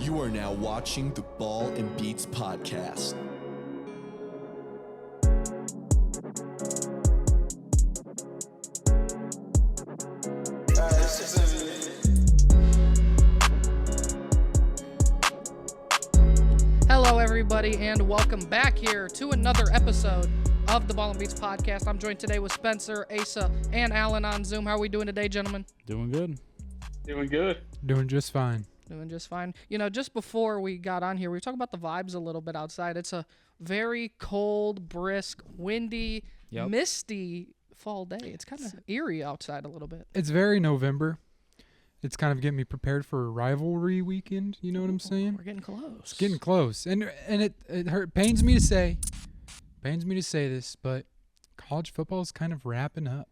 You are now watching the Ball and Beats podcast. Hello, everybody, and welcome back here to another episode of the Ball and Beats podcast. I'm joined today with Spencer, Asa, and Alan on Zoom. How are we doing today, gentlemen? Doing good. Doing good. Doing just fine. Doing just fine. You know, just before we got on here, we were talking about the vibes a little bit outside. It's a very cold, brisk, windy, misty fall day. It's kind of eerie outside a little bit. It's very November. It's kind of getting me prepared for a rivalry weekend. You know what I'm saying? We're getting close. It's getting close, and it pains me to say this, but college football is kind of wrapping up.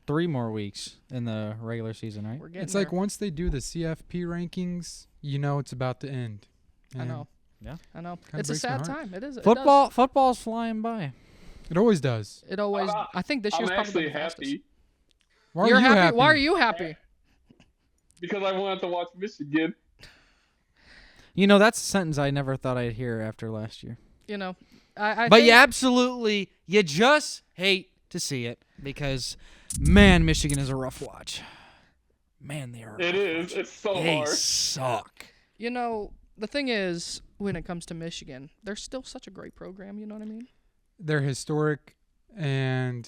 Three more weeks in the regular season, right? It's like once they do the CFP rankings, you know it's about to end. I know. Yeah. I know. Kinda It's a breaks my sad heart. time. It is. Football's flying by. It always does. It always. I think this year's I'm probably actually the fastest. happy Why You're are you happy? Why are you happy? because I wanted to watch Michigan. You know, that's a sentence I never thought I'd hear after last year. You know, But you just hate to see it because, man, Michigan is a rough watch. Man, they are. It is. It's so They hard. suck. You know, the thing is, when it comes to Michigan, they're still such a great program. You know what I mean? They're historic, and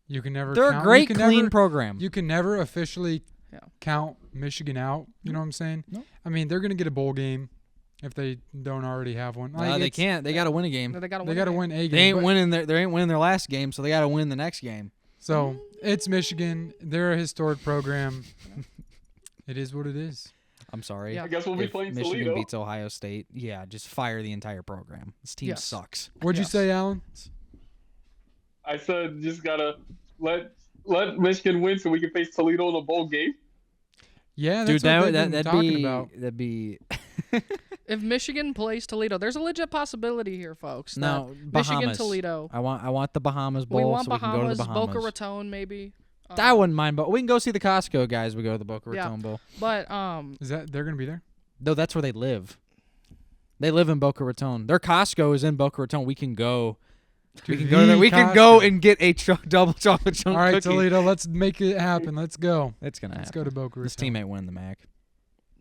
you can never. They're count, a great, you can clean never, program. You can never officially Yeah. count Michigan out. You know what I'm saying? No. I mean, they're gonna get a bowl game if they don't already have one. Like, They it's- can't. They got to win a game. They got to They got to win a game. They ain't but- winning. They ain't winning their last game, so they got to win the next game. So it's Michigan. They're a historic program. It is what it is. I'm sorry. Yeah. I guess we'll be If playing Michigan Toledo. beats Ohio State, yeah, just fire the entire program. This team Yes. sucks. What'd Yes. you say, Alan? I said just gotta let Michigan win so we can face Toledo in a bowl game. Yeah, Dude, that's what they've been that'd talking be about. that'd be If Michigan plays Toledo, there's a legit possibility here, folks. no that Bahamas. Michigan, Toledo. I want the Bahamas Bowl. We want so we can go to Bahamas, the Bahamas. Boca Raton, maybe. I wouldn't mind, but we can go see the Costco guys. We go to the Boca Yeah. Raton Bowl. But Is that they're gonna be there? No, that's where they live. They live in Boca Raton. Their Costco is in Boca Raton. We can go. We can go there. We can go and get a double chocolate chunk All right, cookie. Toledo, let's make it happen. Let's go. It's gonna Let's happen. go to Boca Raton. This team ain't winning the MAC.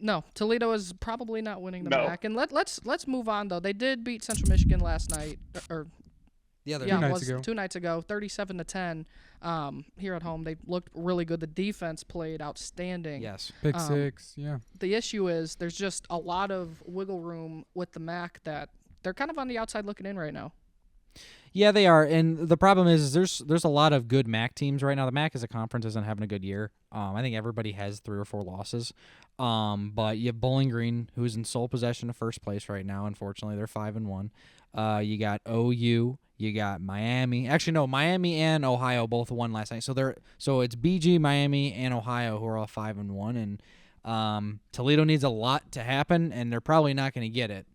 no, Toledo is probably not winning the No. MAC. And let's move on though. They did beat Central Michigan last night, or The other yeah, nights it was ago. 2 nights ago, 37-10. Here at home, they looked really good. The defense played outstanding. Yes. Pick six. Yeah. The issue is there's just a lot of wiggle room with the MAC that they're kind of on the outside looking in right now. Yeah, they are, and the problem is there's a lot of good MAC teams right now. The MAC as a conference isn't having a good year. I think everybody has 3 or 4 losses. But you have Bowling Green, who's in sole possession of first place right now. Unfortunately, they're 5-1. You got OU. You got Miami. Actually, no, Miami and Ohio both won last night. So it's BG, Miami, and Ohio who are all 5-1. And Toledo needs a lot to happen, and they're probably not going to get it.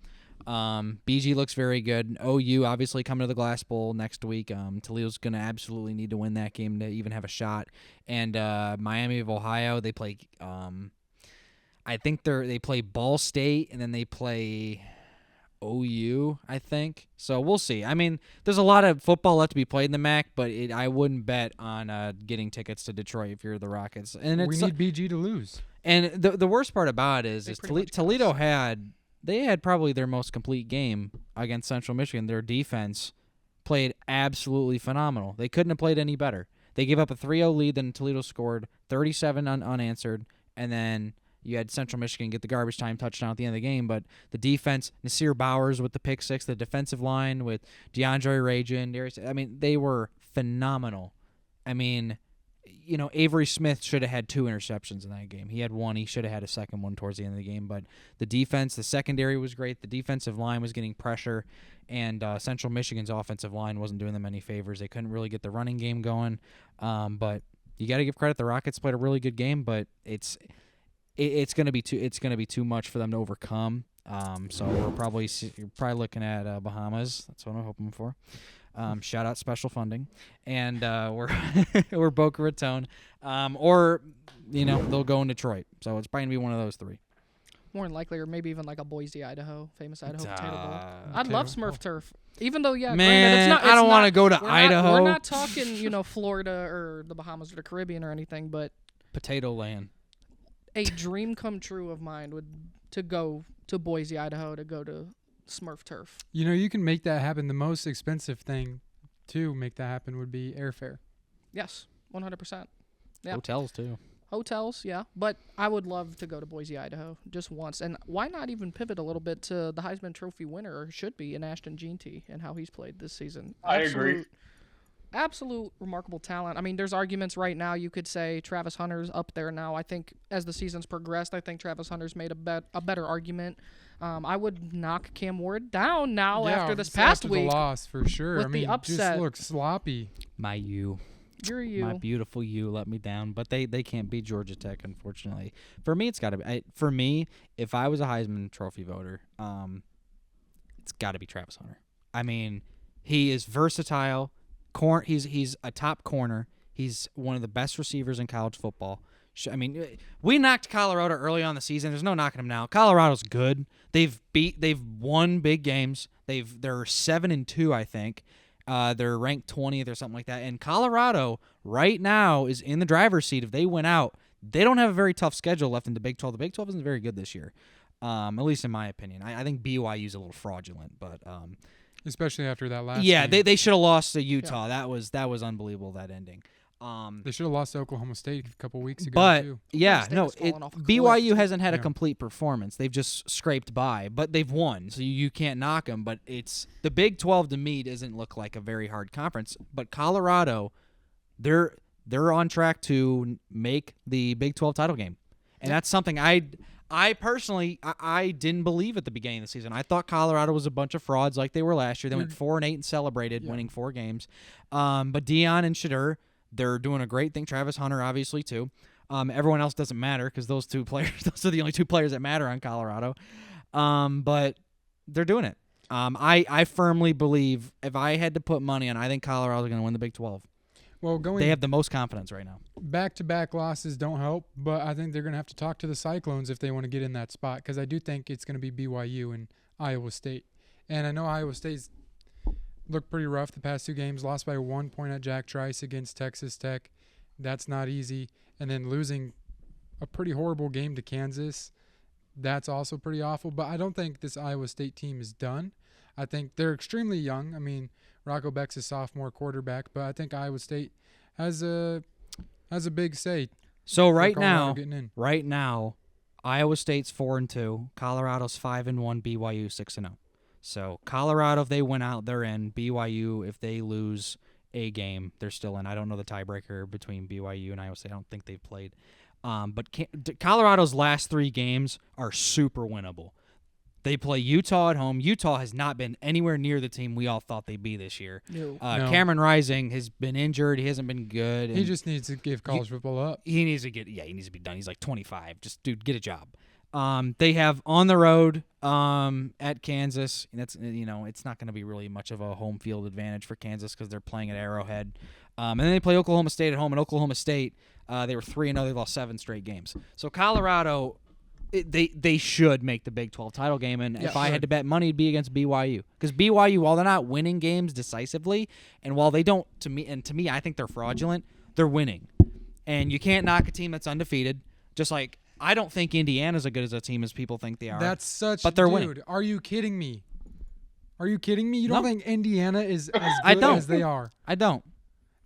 BG looks very good. OU obviously coming to the Glass Bowl next week. Toledo's going to absolutely need to win that game to even have a shot. And Miami of Ohio, they play. I think they play Ball State and then they play OU. I think so. We'll see. I mean, there's a lot of football left to be played in the MAC, but I wouldn't bet on getting tickets to Detroit if you're the Rockets. And We need BG to lose. and the worst part about it is pretty much Toledo had probably their most complete game against Central Michigan. Their defense played absolutely phenomenal. They couldn't have played any better. They gave up a 3-0 lead, then Toledo scored 37 unanswered, and then you had Central Michigan get the garbage time touchdown at the end of the game. But the defense, Nasir Bowers with the pick six, the defensive line with DeAndre Rajan, I mean, they were phenomenal. I mean, you know, Avery Smith should have had 2 interceptions in that game. He had 1. He should have had a second one towards the end of the game. But the defense, the secondary was great. The defensive line was getting pressure. And Central Michigan's offensive line wasn't doing them any favors. They couldn't really get the running game going. But you got to give credit. The Rockets played a really good game, but it's going to be too much for them to overcome. So you're probably looking at Bahamas. That's what I'm hoping for. Shout out special funding, and we're Boca Raton, or they'll go in Detroit. So it's probably gonna be one of those 3. more than likely, or maybe even like a Boise, Idaho, famous Idaho potato bowl. I'd Potato love bowl. Smurf turf. Even though, yeah, Man, granted, it's not, I don't want wanna go to Idaho. We're not talking, Florida or the Bahamas or the Caribbean or anything, but Potato land. a dream come true of mine would to go to Boise, Idaho, to go to Smurf turf. You can make that happen. The most expensive thing to make that happen would be airfare. Yes, 100%. Yeah. Hotels too. Hotels, yeah. But I would love to go to Boise, Idaho just once. And why not even pivot a little bit to the Heisman Trophy winner, or should be, in Ashton Jeanty, and how he's played this season. I agree. Absolute remarkable talent. I mean, there's arguments right now. You could say Travis Hunter's up there now. I think as the season's progressed, I think Travis Hunter's made a better argument. I would knock Cam Ward down now after this past after week. the loss, for sure. with I the mean, upset. just look sloppy. My U. You're you. My beautiful U let me down, but they can't beat Georgia Tech, unfortunately. For me, it's got to be. For me, if I was a Heisman Trophy voter, it's got to be Travis Hunter. I mean, he is versatile. He's a top corner. He's one of the best receivers in college football. I mean, we knocked Colorado early on the season. There's no knocking them now. Colorado's good. They've won big games. They're 7-2, I think. They're ranked 20th or something like that. And Colorado right now is in the driver's seat. If they win out, they don't have a very tough schedule left in the Big 12. The Big 12 isn't very good this year, at least in my opinion. I think BYU's a little fraudulent, but Especially after that last yeah, game. they should have lost to Utah. Yeah. That was unbelievable, that ending. They should have lost to Oklahoma State a couple weeks ago, but too. yeah, State no, has fallen off a cliff. BYU hasn't had a Yeah. complete performance. They've just scraped by, but they've won, so you can't knock them. But it's the Big 12 to me doesn't look like a very hard conference. But Colorado, they're on track to make the Big 12 title game, and that's something I personally I didn't believe at the beginning of the season. I thought Colorado was a bunch of frauds like they were last year. They went 4-8 and celebrated, winning 4 games. But Deion and Shadur, they're doing a great thing. Travis Hunter, obviously, too. Everyone else doesn't matter because those two players, those are the only 2 players that matter on Colorado. But they're doing it. I firmly believe if I had to put money on, I think Colorado's going to win the Big 12. Well, They have the most confidence right now. back-to-back losses don't help, but I think they're going to have to talk to the Cyclones if they want to get in that spot, because I do think it's going to be BYU and Iowa State. And I know Iowa State's looked pretty rough the past 2 games, lost by 1 point at Jack Trice against Texas Tech. That's not easy. And then losing a pretty horrible game to Kansas, that's also pretty awful. But I don't think this Iowa State team is done. I think they're extremely young. I mean, Rocco Beck's a sophomore quarterback, but I think Iowa State has a big say. So for right Colorado now, getting in. Iowa State's 4-2, Colorado's 5-1, BYU 6-0. So Colorado, if they win out, they're in. BYU, if they lose a game, they're still in. I don't know the tiebreaker between BYU and Iowa State. I don't think they've played. But Colorado's last 3 games are super winnable. They play Utah at home. Utah has not been anywhere near the team we all thought they'd be this year. No. No. Cameron Rising has been injured. He hasn't been good. He just needs to give college football up. He needs to he needs to be done. He's like 25. Just, dude, get a job. They have on the road at Kansas. And that's, it's not going to be really much of a home field advantage for Kansas because they're playing at Arrowhead. And then they play Oklahoma State at home. And Oklahoma State, they were 3-0. They lost 7 straight games. So Colorado, they should make the Big 12 title game. And if I had to bet money, it'd be against BYU. Because BYU, while they're not winning games decisively, and while they don't, to me, I think they're fraudulent, they're winning. And you can't knock a team that's undefeated. Just like I don't think Indiana's as good as a team as people think they are. That's such. But they're dude, winning. Are you kidding me? Are you kidding me? You don't No. think Indiana is as I good don't. as they are? I don't.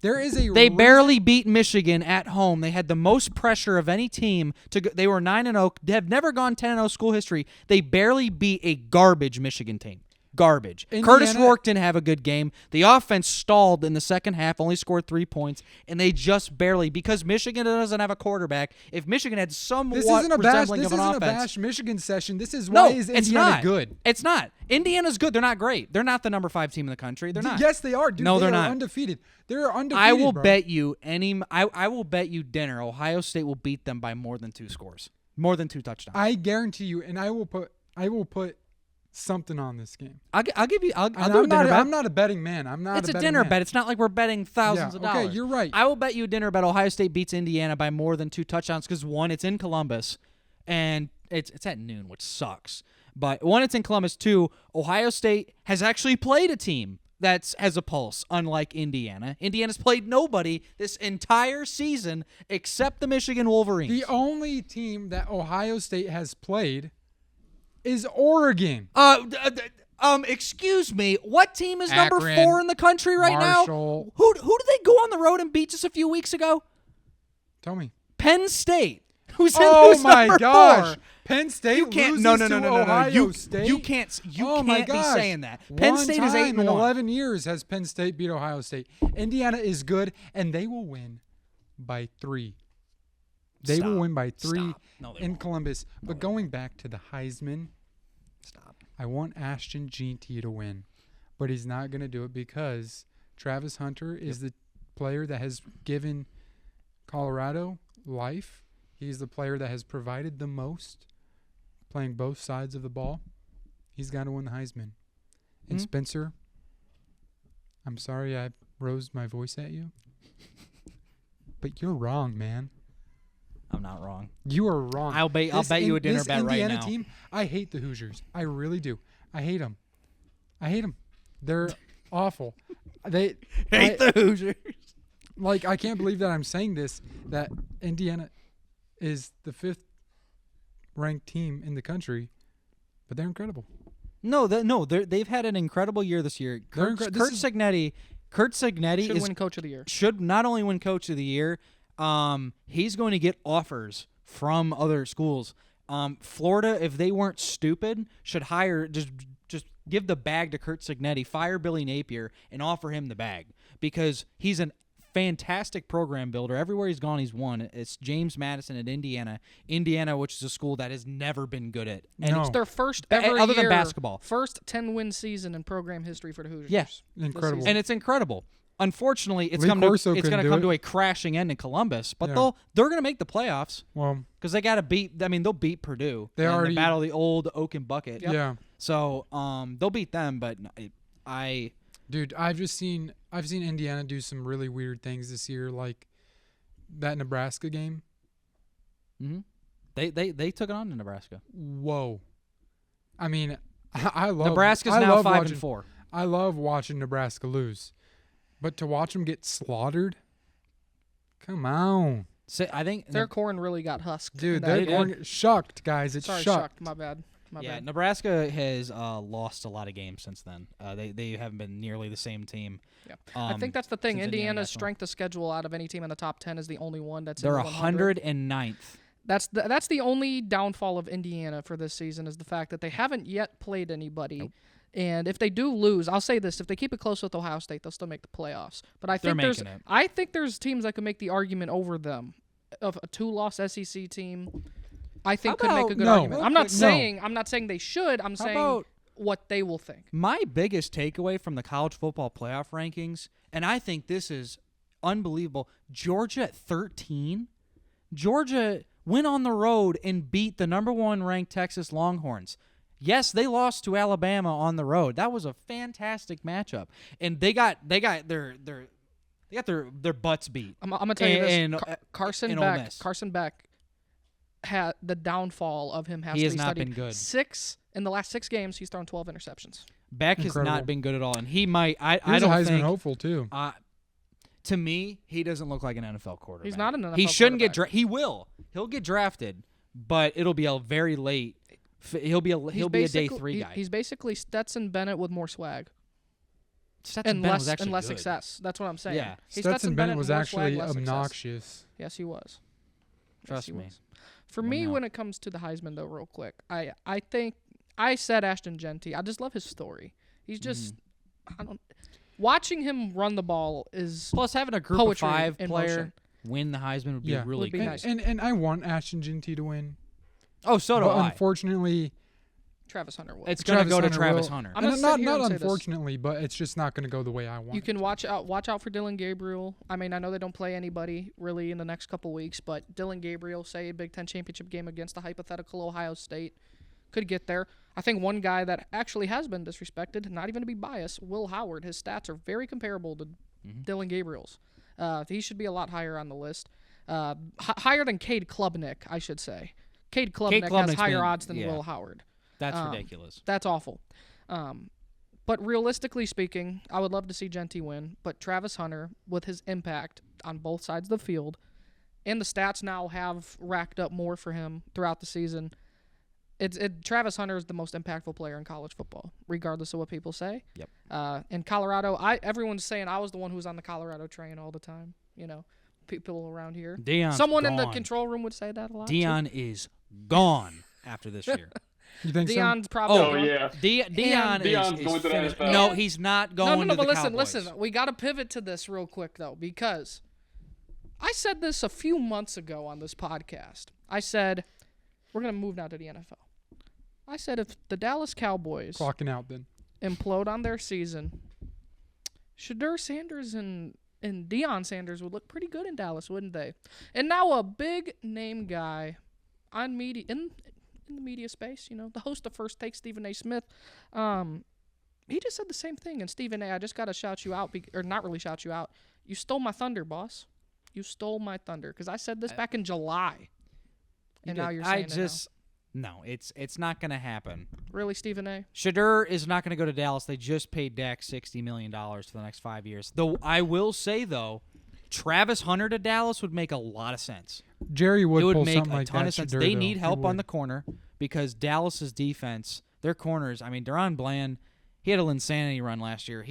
There is a They reason- barely beat Michigan at home. They had the most pressure of any team. They were 9-0. They have never gone 10-0 school history. They barely beat a garbage Michigan team. Garbage. Curtis Indiana- Rourke didn't have a good game. The offense stalled in the second half, only scored 3 points, and they just barely, because Michigan doesn't have a quarterback. If Michigan had somewhat This isn't a bash. resembling This of an isn't a offense, bash Michigan session. This is no, why is it's Indiana not good? It's not. Indiana's good. They're not great. They're not the number 5 team in the country. They're not. Yes, they are. Dude, No, they they're are not. undefeated. They're undefeated. I will bro. bet you I will bet you dinner Ohio State will beat them by more than 2 scores. More than 2 touchdowns. I guarantee you, and I will put something on this game. I'll give you. I'll And do a dinner bet. I'm not a betting man. I'm not. It's a betting dinner man. bet. It's not like we're betting thousands of dollars. Okay, you're right. I will bet you a dinner bet Ohio State beats Indiana by more than 2 touchdowns because 1, it's in Columbus, and it's at noon, which sucks. But one, it's in Columbus. Two, Ohio State has actually played a team that has a pulse, unlike Indiana. Indiana's played nobody this entire season except the Michigan Wolverines. The only team that Ohio State has played is Oregon. Excuse me. What team is Akron, number 4 in the country right Marshall. now? Who did they go on the road and beat just a few weeks ago? Tell me. Penn State. Who's Oh my number gosh. 4? Penn State You can't. loses No. to Ohio You State. can't. You Oh my can't be gosh. saying that. Penn One State is time 8-1. in 11 years has Penn State beat Ohio State. Indiana is good, and they will win by 3. They will Stop. win by 3 Stop. No, they in won't. Columbus. But going back to the Heisman, Stop. I want Ashton Jeanty to win, but he's not going to do it because Travis Hunter is the player that has given Colorado life. He's the player that has provided the most, playing both sides of the ball. He's got to win the Heisman. And Spencer, I'm sorry I rose my voice at you, but you're wrong, man. I'm not wrong. You are wrong. I'll bet you a dinner this bet right Indiana now. team, I hate the Hoosiers. I really do. I hate them. They're awful. They Hate the Hoosiers. like. I can't believe that I'm saying this. That Indiana is the 5th ranked team in the country, but they're incredible. They've had an incredible year this year. Kurt Cignetti Should is win Coach of the Year. should not only win Coach of the Year, he's going to get offers from other schools. Florida, if they weren't stupid, should hire just give the bag to Kurt Cignetti, fire Billy Napier, and offer him the bag because he's a fantastic program builder. Everywhere he's gone, he's won. It's James Madison at Indiana, which is a school that has never been good at. And No. It's their first ever other than year, basketball. First 10-win season in program history for the Hoosiers. Yeah. Incredible. season. And it's incredible. Unfortunately, it's Lee going Corso to couldn't do come it. to a crashing end in Columbus, but Yeah. they're going to make the playoffs Well, because they got to beat. I mean, they'll beat Purdue. They in already- the battle of the old Oak and Bucket. yeah. So they'll beat them, but Dude, I've seen Indiana do some really weird things this year, like that Nebraska game. they took it on to Nebraska. Whoa. I mean, I love Nebraska's I now love 5-4. I love watching Nebraska lose, but to watch them get slaughtered, come on, So I think Their corn really got husked. dude. in that They're game. going shucked, guys. It's Sorry, shucked. My bad. My bad. Nebraska has lost a lot of games since then. They haven't been nearly the same team. Yeah. I think that's the thing. since Indiana Indiana's got strength of schedule out of any team in the top 10 is the only one that's They're in the 100. 109th. That's the only downfall of Indiana for this season is the fact that they haven't yet played anybody. Nope. And if they do lose, I'll say this: if they keep it close with Ohio State, they'll still make the playoffs. But I They're think making it. I think there's teams that could make the argument over them of a 2-loss SEC team. I think How could make a about- good no, argument. I'm not no. saying they should. I'm saying about- what they will think. My biggest takeaway from the college football playoff rankings, and I think this is unbelievable, Georgia at 13. Georgia went on the road and beat the number 1 ranked Texas Longhorns. Yes, they lost to Alabama on the road. That was a fantastic matchup, and they got their butts beat. I'm gonna tell you this: And- Carson and Ole Beck. Miss. Carson Beck had the downfall of him has He to has be not studied. been good. In the last 6 games, he's thrown 12 interceptions. Beck has Incredible. not been good at all, and he might. I He's a don't Heisman think. hopeful too. To me, he doesn't look like an NFL quarterback. He's not an NFL He shouldn't get quarterback. He will. He'll get drafted, but it'll be a very late. He'll be a day 3 guy. He's basically Stetson Bennett with more swag Stetson and Bennett was less actually and less good. success. That's what I'm saying. Yeah. He's Stetson Bennett was with more swag, actually less success. obnoxious. Yes, he was. Trust Yes, he me. was. For Well, me, no. when it comes to the Heisman, though, real quick, I think I said Ashton Jeanty. I just love his story. He's just watching him run the ball is Plus, having a group poetry of 5 in player motion. win the Heisman would be Yeah. really Would be good. nice. And I want Ashton Jeanty to win. Oh, so do But I. unfortunately, Travis Hunter will. It's gonna go to Hunter Travis will- Hunter. I'm gonna and sit not here and say this. unfortunately, but it's just not going to go the way I want. You can watch out for Dylan Gabriel. I mean, I know they don't play anybody really in the next couple weeks, but Dylan Gabriel, say a Big Ten championship game against a hypothetical Ohio State, could get there. I think one guy that actually has been disrespected, not even to be biased, Will Howard. His stats are very comparable to Dylan Gabriel's. He should be a lot higher on the list, higher than Cade Klubnik, I should say. Cade Klubnik has Klubnik's higher been- odds than yeah. Will Howard. That's ridiculous. That's awful. But realistically speaking, I would love to see Genty win. But Travis Hunter, with his impact on both sides of the field, and the stats now have racked up more for him throughout the season, Travis Hunter is the most impactful player in college football, regardless of what people say. Yep. In Colorado, everyone's saying I was the one who was on the Colorado train all the time. You know, people around here. Deion's Someone in the gone. control room would say that a lot. Deion is gone after this year. You think so? Deion's probably. Oh gone. yeah. Deion Deion's is going to the finished. NFL. No, he's not going No, to the but Cowboys. listen. We got to pivot to this real quick though, because I said this a few months ago on this podcast. I said we're gonna move now to the NFL. I said if the Dallas Cowboys Clocking out then. implode on their season, Shedeur Sanders and Deion Sanders would look pretty good in Dallas, wouldn't they? And now a big name guy on media in the media space, you know, the host of First Take, Stephen A. Smith, he just said the same thing. And Stephen A., I just got to shout you out, or not really shout you out. You stole my thunder, boss. You stole my thunder, because I said this back in July, and now you're saying No, it's not going to happen. Really, Stephen A.? Shedeur is not going to go to Dallas. They just paid Dak $60 million for the next 5 years. Though I will say, though, Travis Hunter to Dallas would make a lot of sense. Jerry would It would pull make something a like ton that. of sense. Shedeur, They though. need He help on would. the corner because Dallas's defense, their corners, I mean, Deron Bland, he had a Linsanity run last year.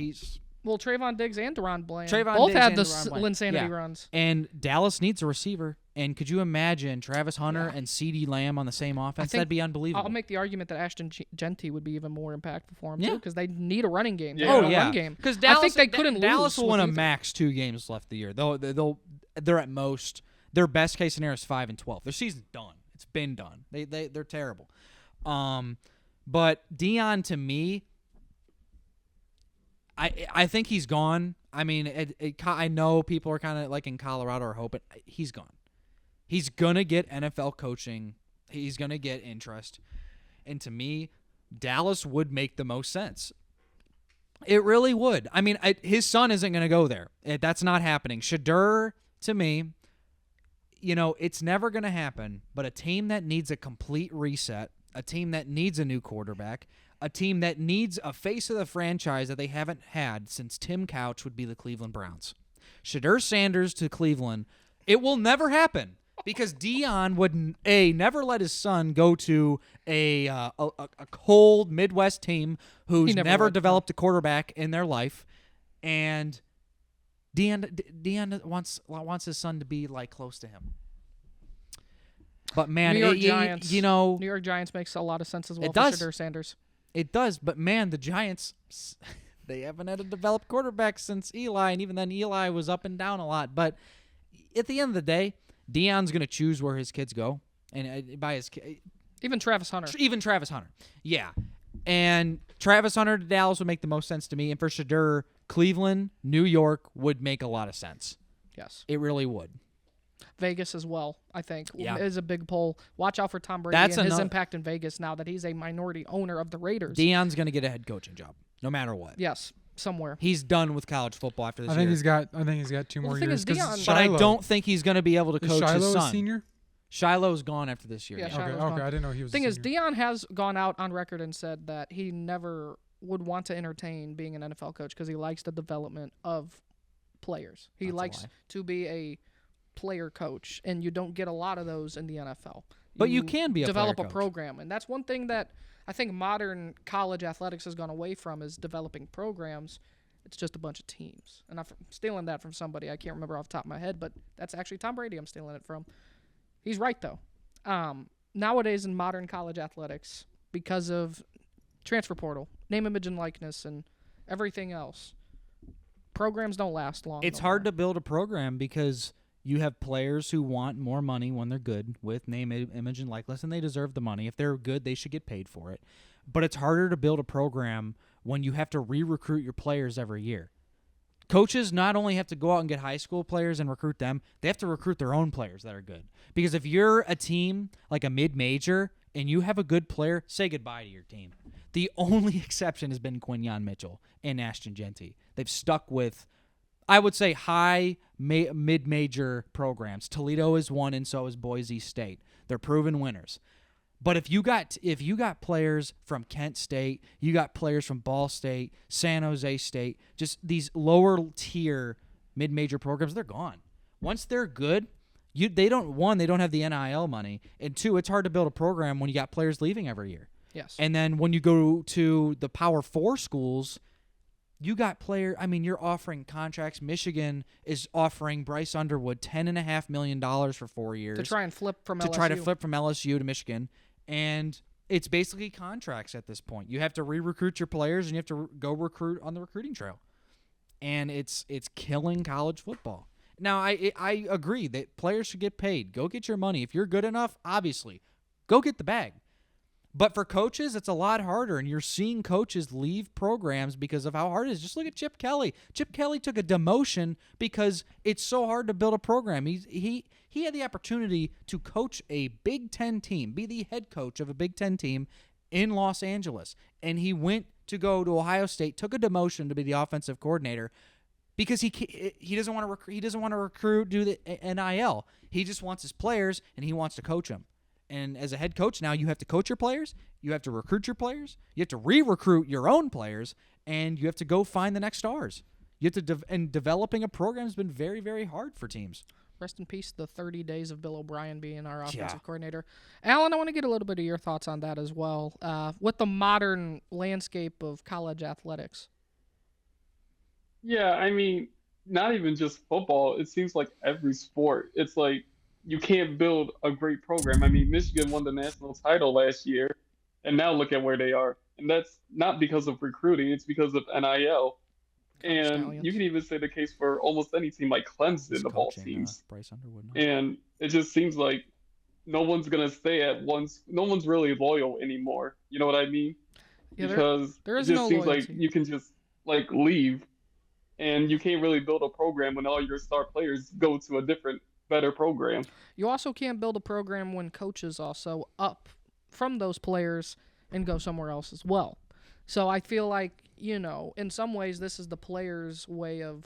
Well, Trayvon Diggs and Deron Bland Trayvon both Diggs had and the Deron Bland. Linsanity Yeah. runs. And Dallas needs a receiver. And could you imagine Travis Hunter and CeeDee Lamb on the same offense? think That'd be unbelievable. I'll make the argument that Ashton Genty would be even more impactful for him, Yeah. too, because they need a running game. They Yeah. need Oh a yeah, run game. because I think they couldn't Dallas lose will win with a either. max 2 games left of the year. They're at most, their best case scenario is 5-12. Their season's done. It's been done. They're terrible. But Deion, to me, I think he's gone. I mean, I know people are kind of like in Colorado are hoping he's gone. He's gonna get NFL coaching. He's gonna get interest, and to me, Dallas would make the most sense. It really would. I mean, his son isn't going to go there. That's not happening. Shedeur, to me, you know, it's never going to happen, but a team that needs a complete reset, a team that needs a new quarterback, a team that needs a face of the franchise that they haven't had since Tim Couch would be the Cleveland Browns. Shedeur Sanders to Cleveland, it will never happen. Because Deion would never let his son go to a cold Midwest team who's never developed a quarterback in their life, and Deion wants his son to be like close to him. But man, New York Giants, you know, New York Giants makes a lot of sense as well It for does. Shedeur Sanders. it does. But man, the Giants, they haven't had a developed quarterback since Eli, and even then Eli was up and down a lot. But at the end of the day, Deion's going to choose where his kids go, and by his Even Travis Hunter. even Travis Hunter. Yeah. And Travis Hunter to Dallas would make the most sense to me, and for Shedeur, Cleveland, New York would make a lot of sense. Yes. It really would. Vegas as well, I think, Yeah. is a big pull. Watch out for Tom Brady That's and his another- impact in Vegas now that he's a minority owner of the Raiders. Deion's going to get a head coaching job, no matter what. Yes, somewhere. He's done with college football after this I think year. he's got 2 Well, more the thing years. is, 'cause Deion- But I Shiloh- don't think he's going to be able to is coach Shiloh his a son. senior? Shiloh's gone after this year. Yeah, yeah. Shiloh's Okay, gone. I didn't know he was. Thing a is, senior. Deion has gone out on record and said that he never would want to entertain being an NFL coach because he likes the development of players. He That's a likes lie. to be a player coach, and you don't get a lot of those in the NFL. But you can be a develop player a coach. program, and that's one thing that I think modern college athletics has gone away from is developing programs. It's just a bunch of teams, and I'm stealing that from somebody I can't remember off the top of my head, but that's actually Tom Brady. I'm stealing it from. He's right though. Nowadays in modern college athletics, because of transfer portal, name, image, and likeness, and everything else, programs don't last long. It's hard to build a program because you have players who want more money when they're good with name, image, and likeness, and they deserve the money. If they're good, they should get paid for it. But it's harder to build a program when you have to re-recruit your players every year. Coaches not only have to go out and get high school players and recruit them, they have to recruit their own players that are good. Because if you're a team like a mid-major and you have a good player, say goodbye to your team. The only exception has been Quinyon Mitchell and Ashton Genty. They've stuck with, I would say, high mid-major programs. Toledo is one, and so is Boise State. They're proven winners. But if you got players from Kent State, you got players from Ball State, San Jose State, just these lower tier mid-major programs, they're gone. Once they're good, they don't have the NIL money, and two, it's hard to build a program when you got players leaving every year. Yes. And then when you go to the Power 4 schools, you got you're offering contracts. Michigan is offering Bryce Underwood $10.5 million for 4 years. To try and flip from LSU. To try to flip from LSU to Michigan. And it's basically contracts at this point. You have to re-recruit your players, and you have to go recruit on the recruiting trail. And it's killing college football. Now, I agree that players should get paid. Go get your money. If you're good enough, obviously, go get the bag. But for coaches, it's a lot harder, and you're seeing coaches leave programs because of how hard it is. Just look at Chip Kelly. Chip Kelly took a demotion because it's so hard to build a program. He had the opportunity to coach a Big Ten team, be the head coach of a Big Ten team in Los Angeles, and he went to go to Ohio State, took a demotion to be the offensive coordinator because he doesn't want to recruit. He doesn't want to recruit, do the NIL. He just wants his players, and he wants to coach them. And as a head coach now, you have to coach your players, you have to recruit your players, you have to re-recruit your own players, and you have to go find the next stars. You have to and developing a program has been very, very hard for teams. Rest in peace, the 30 days of Bill O'Brien being our offensive coordinator. Alan, I want to get a little bit of your thoughts on that as well. With the modern landscape of college athletics. Yeah, I mean, not even just football. It seems like every sport. It's like you can't build a great program. I mean, Michigan won the national title last year, and now look at where they are. And that's not because of recruiting. It's because of NIL. And you can even say the case for almost any team like Clemson, of all teams. Bryce Underwood. And it just seems like no one's going to stay at once. No one's really loyal anymore. You know what I mean? Yeah, because there is it just no seems loyalty. like you can just leave, and you can't really build a program when all your star players go to a different, better program. You also can't build a program when coaches also up from those players and go somewhere else as well. So I feel like, in some ways this is the players' way of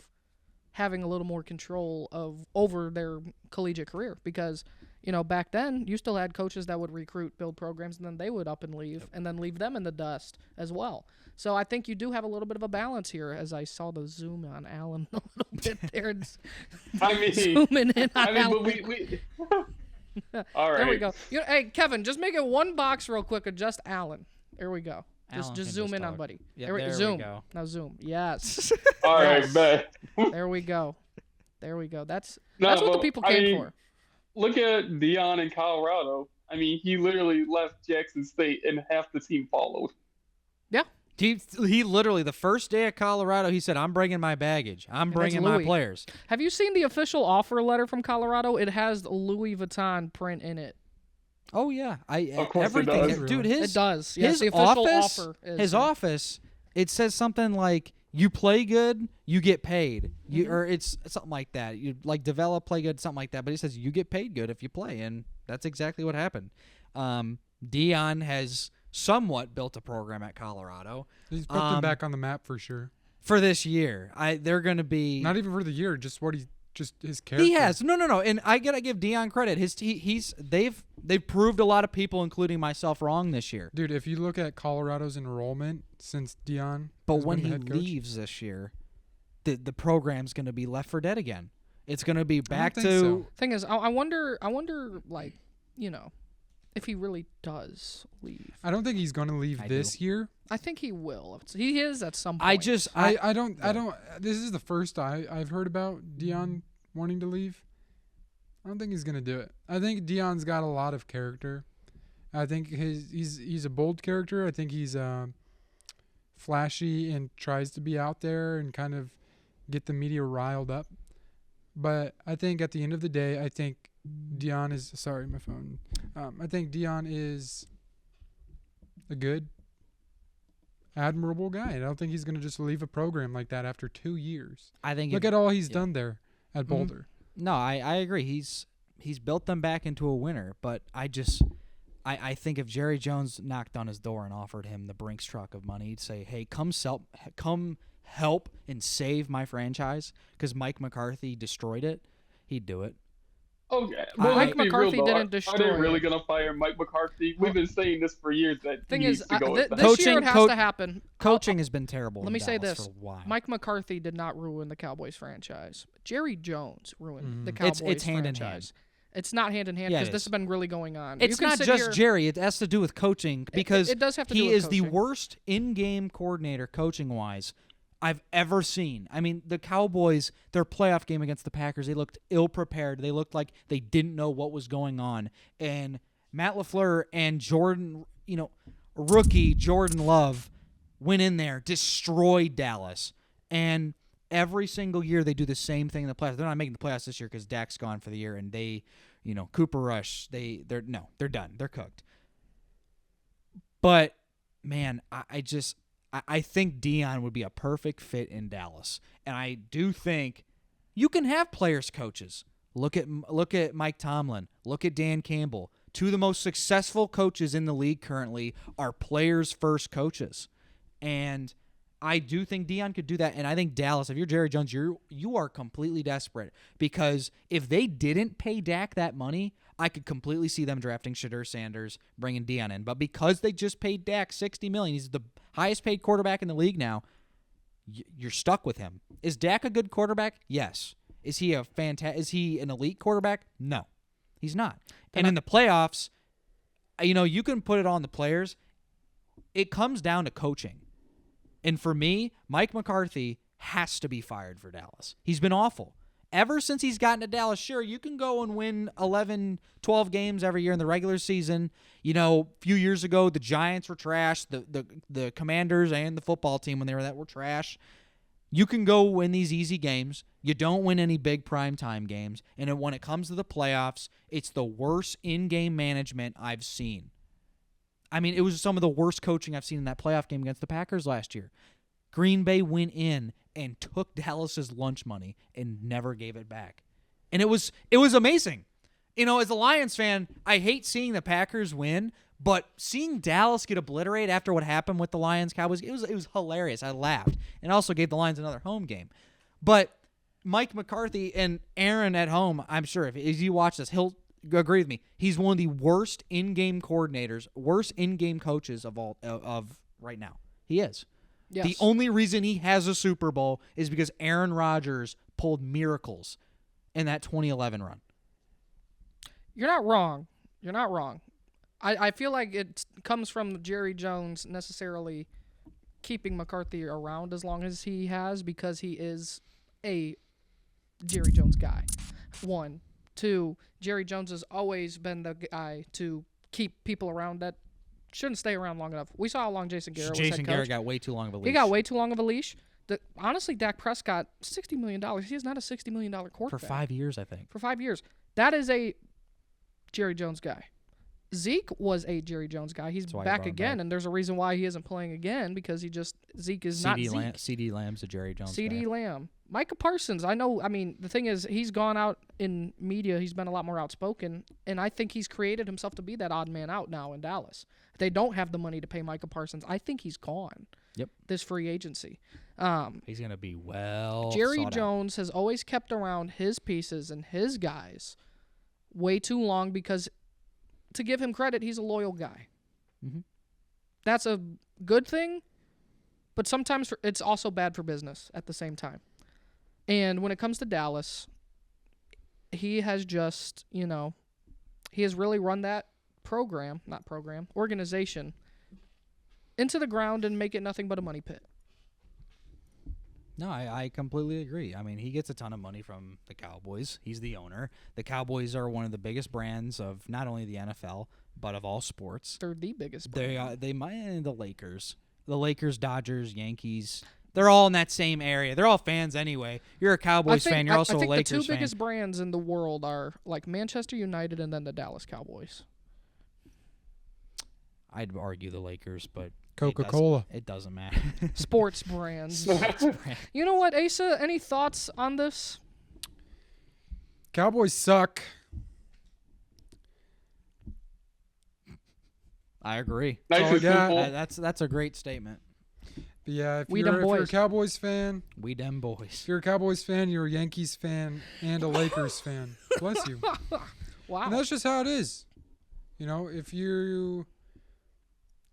having a little more control over their collegiate career because, back then you still had coaches that would recruit, build programs, and then they would up and leave and then leave them in the dust as well. So I think you do have a little bit of a balance here, as I saw the zoom on Alan a little bit there. Zooming in on Alan. But we all right. There we go. Hey, Kevin, just make it one box real quick of just Alan. There we go. Just zoom in on buddy. Yeah, there zoom. we go. Now zoom. Yes. All right, bet. There we go. That's what the people came for. Look at Dion in Colorado. I mean, he literally left Jackson State and half the team followed. Yeah. He literally, the first day at Colorado, he said, I'm bringing my baggage. I'm bringing my players. Have you seen the official offer letter from Colorado? It has the Louis Vuitton print in it. Oh, yeah. Of course everything. it does. Dude, it does. Yes, his the official office, offer is, his office, it says something like, you play good, you get paid. Or it's something like that. You develop, play good, something like that. But he says you get paid good if you play, and that's exactly what happened. Dion has somewhat built a program at Colorado. He's put them back on the map for sure. For this year, they're going to be not even for the year, just his character. He has no, and I gotta give Dion credit. They've proved a lot of people, including myself, wrong this year. Dude, if you look at Colorado's enrollment since Dion, but when he leaves this year, the program's gonna be left for dead again. It's gonna be back to. So. Thing is, I wonder, if he really does leave. I don't think he's going to leave this year. I think he will. He is at some point. I don't. This is the first I've heard about Dion wanting to leave. I don't think he's going to do it. I think Dion's got a lot of character. I think he's a bold character. I think he's flashy and tries to be out there and kind of get the media riled up. But I think at the end of the day, I think Dion is sorry, my phone. I think Dion is a good, admirable guy. I don't think he's going to just leave a program like that after 2 years. I think look at all he's done there at Boulder. No, I agree. He's built them back into a winner. But I think if Jerry Jones knocked on his door and offered him the Brinks truck of money, he'd say, "Hey, come help and save my franchise," because Mike McCarthy destroyed it. He'd do it. Okay, Mike well, let's be real, McCarthy though. didn't Are destroy they really it. gonna fire Mike McCarthy? We've been saying this for years that Thing he needs is, to go. this year it has to happen. Coaching has been terrible. Let in me say Dallas this: for a while. Mike McCarthy did not ruin the Cowboys franchise. Jerry Jones ruined the Cowboys It's hand in franchise. hand. It's not hand in hand Yeah, because it this is. has been really going on. It's You can not sit just here- Jerry. It has to do with coaching because it does have to do he with is the coaching. worst in-game coordinator coaching-wise I've ever seen. I mean, the Cowboys, their playoff game against the Packers, they looked ill-prepared. They looked like they didn't know what was going on. And Matt LaFleur and Jordan, rookie Jordan Love went in there, destroyed Dallas. And every single year they do the same thing in the playoffs. They're not making the playoffs this year because Dak's gone for the year, and they, Cooper Rush, they're done. They're cooked. But man, I think Dion would be a perfect fit in Dallas, and I do think you can have players coaches. Look at Mike Tomlin. Look at Dan Campbell. Two of the most successful coaches in the league currently are players first coaches, and I do think Dion could do that. And I think Dallas, if you're Jerry Jones, you are completely desperate because if they didn't pay Dak that money, I could completely see them drafting Shadur Sanders, bringing Dion in. But because they just paid Dak $60 million, he's the highest paid quarterback in the league now. You're stuck with him. Is Dak a good quarterback? Yes. Is he Is he an elite quarterback? No, he's not. And in the playoffs, you can put it on the players. It comes down to coaching. And for me, Mike McCarthy has to be fired for Dallas. He's been awful. Ever since he's gotten to Dallas, sure, you can go and win 11, 12 games every year in the regular season. A few years ago, the Giants were trash. The Commanders and the football team, when they were trash. You can go win these easy games. You don't win any big primetime games. And when it comes to the playoffs, it's the worst in-game management I've seen. I mean, it was some of the worst coaching I've seen in that playoff game against the Packers last year. Green Bay went in and took Dallas's lunch money and never gave it back. And it was amazing. As a Lions fan, I hate seeing the Packers win, but seeing Dallas get obliterated after what happened with the Lions Cowboys, it was hilarious. I laughed. And also gave the Lions another home game. But Mike McCarthy and Aaron at home, I'm sure if you watch this, he'll agree with me. He's one of the worst in-game coordinators, worst in-game coaches of right now. He is. Yes. The only reason he has a Super Bowl is because Aaron Rodgers pulled miracles in that 2011 run. You're not wrong. I feel like it comes from Jerry Jones necessarily keeping McCarthy around as long as he has because he is a Jerry Jones guy. 1. 2, Jerry Jones has always been the guy to keep people around that shouldn't stay around long enough. We saw how long Jason Garrett was head coach. Jason Garrett got way too long of a leash. He got way too long of a leash. Honestly, Dak Prescott, $60 million. He is not a $60 million quarterback. For 5 years, I think. For 5 years. That is a Jerry Jones guy. Zeke was a Jerry Jones guy. He's back again, and there's a reason why he isn't playing again because Zeke is not Zeke. CeeDee Lamb's a Jerry Jones guy. CeeDee Lamb. Micah Parsons, the thing is he's gone out in media. He's been a lot more outspoken, and I think he's created himself to be that odd man out now in Dallas. They don't have the money to pay Micah Parsons. I think he's gone. Yep. This free agency. He's going to be well Jerry sought out. Jones has always kept around his pieces and his guys way too long because, to give him credit, he's a loyal guy. Mm-hmm. That's a good thing, but sometimes it's also bad for business at the same time. And when it comes to Dallas, he has just, he has really run that organization into the ground and make it nothing but a money pit. No, I completely agree. I mean, he gets a ton of money from the Cowboys. He's the owner. The Cowboys are one of the biggest brands of not only the NFL, but of all sports. They're the biggest brand. They might the Lakers. The Lakers, Dodgers, Yankees. They're all in that same area. They're all fans anyway. You're a Cowboys fan. You're also a Lakers fan. I think the two biggest brands in the world are like Manchester United and then the Dallas Cowboys. I'd argue the Lakers, but Coca-Cola. It doesn't matter. Sports brands. You know what, Asa? Any thoughts on this? Cowboys suck. I agree. Nice and simple. That's a great statement. But yeah, if We you're them a boys. Cowboys fan, We them if boys. you're a Cowboys fan, you're a Yankees fan, and a Lakers fan. Bless you. Wow. And that's just how it is. You know, if you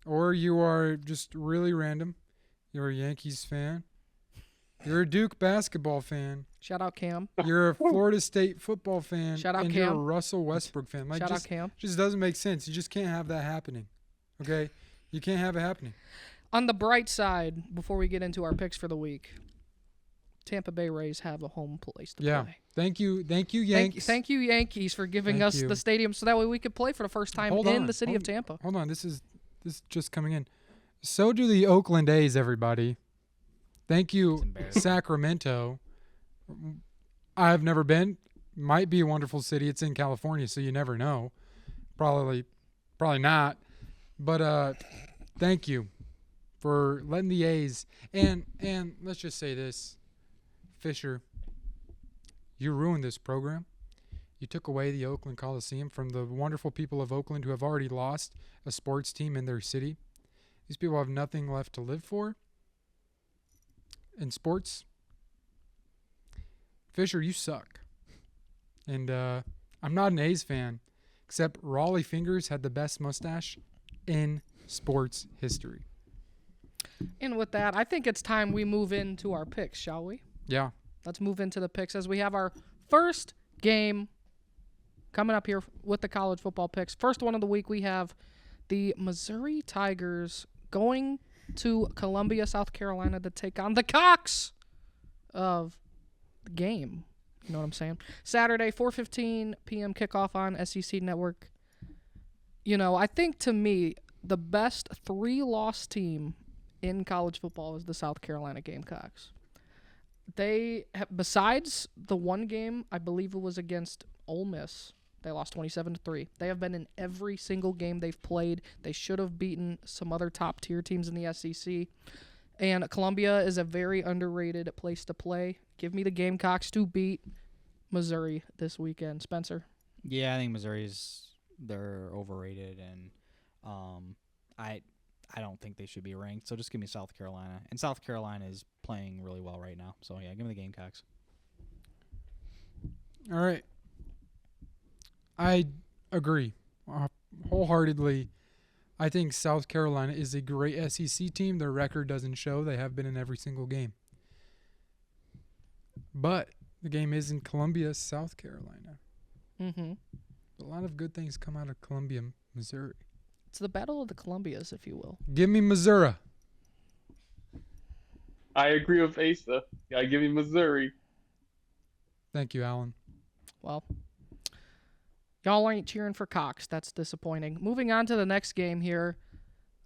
are just really random, you're a Yankees fan, you're a Duke basketball fan, Shout out Cam. you're a Florida State football fan, Shout out and you're a Cam. Russell Westbrook fan. Like, Shout out just, Cam. just doesn't make sense. You just can't have that happening. Okay? You can't have it happening. On the bright side, before we get into our picks for the week, Tampa Bay Rays have a home place to Yeah. play. Thank you, Yankees. Thank you, Yankees, for giving Thank us you. the stadium so that way we could play for the first time Hold in on, the city of hold- Tampa. Hold on, this is just coming in. So do the Oakland A's, everybody. Thank you, embarrassing. Sacramento. I've never been. Might be a wonderful city. It's in California, so you never know. Probably not. But thank you for letting the A's and let's just say this, Fisher, you ruined this program. You took away the Oakland Coliseum from the wonderful people of Oakland who have already lost a sports team in their city. These people have nothing left to live for in sports. Fisher, you suck. And I'm not an A's fan, except Raleigh Fingers had the best mustache in sports history. And with that, I think it's time we move into our picks, shall we? Yeah. Let's move into the picks as we have our first game coming up here with the college football picks. First one of the week, we have the Missouri Tigers going to Columbia, South Carolina to take on the Cocks of the game. You know what I'm saying? Saturday, 4:15 p.m. kickoff on SEC Network. You know, I think to me, the best 3-loss team in college football is the South Carolina Gamecocks. They, besides the one game, I believe it was against Ole Miss, they lost 27-3. They have been in every single game they've played. They should have beaten some other top-tier teams in the SEC. And Columbia is a very underrated place to play. Give me the Gamecocks to beat Missouri this weekend. Spencer? Yeah, I think they're overrated, and I don't think they should be ranked. So just give me South Carolina, and South Carolina is playing really well right now. So yeah, give me the Gamecocks. All right. I agree wholeheartedly. I think South Carolina is a great SEC team. Their record doesn't show. They have been in every single game. But the game is in Columbia, South Carolina. Mm-hmm. A lot of good things come out of Columbia, Missouri. It's the Battle of the Columbias, if you will. Give me Missouri. I agree with Asa. Gotta give me Missouri. Thank you, Alan. Well, y'all ain't cheering for Cox. That's disappointing. Moving on to the next game here.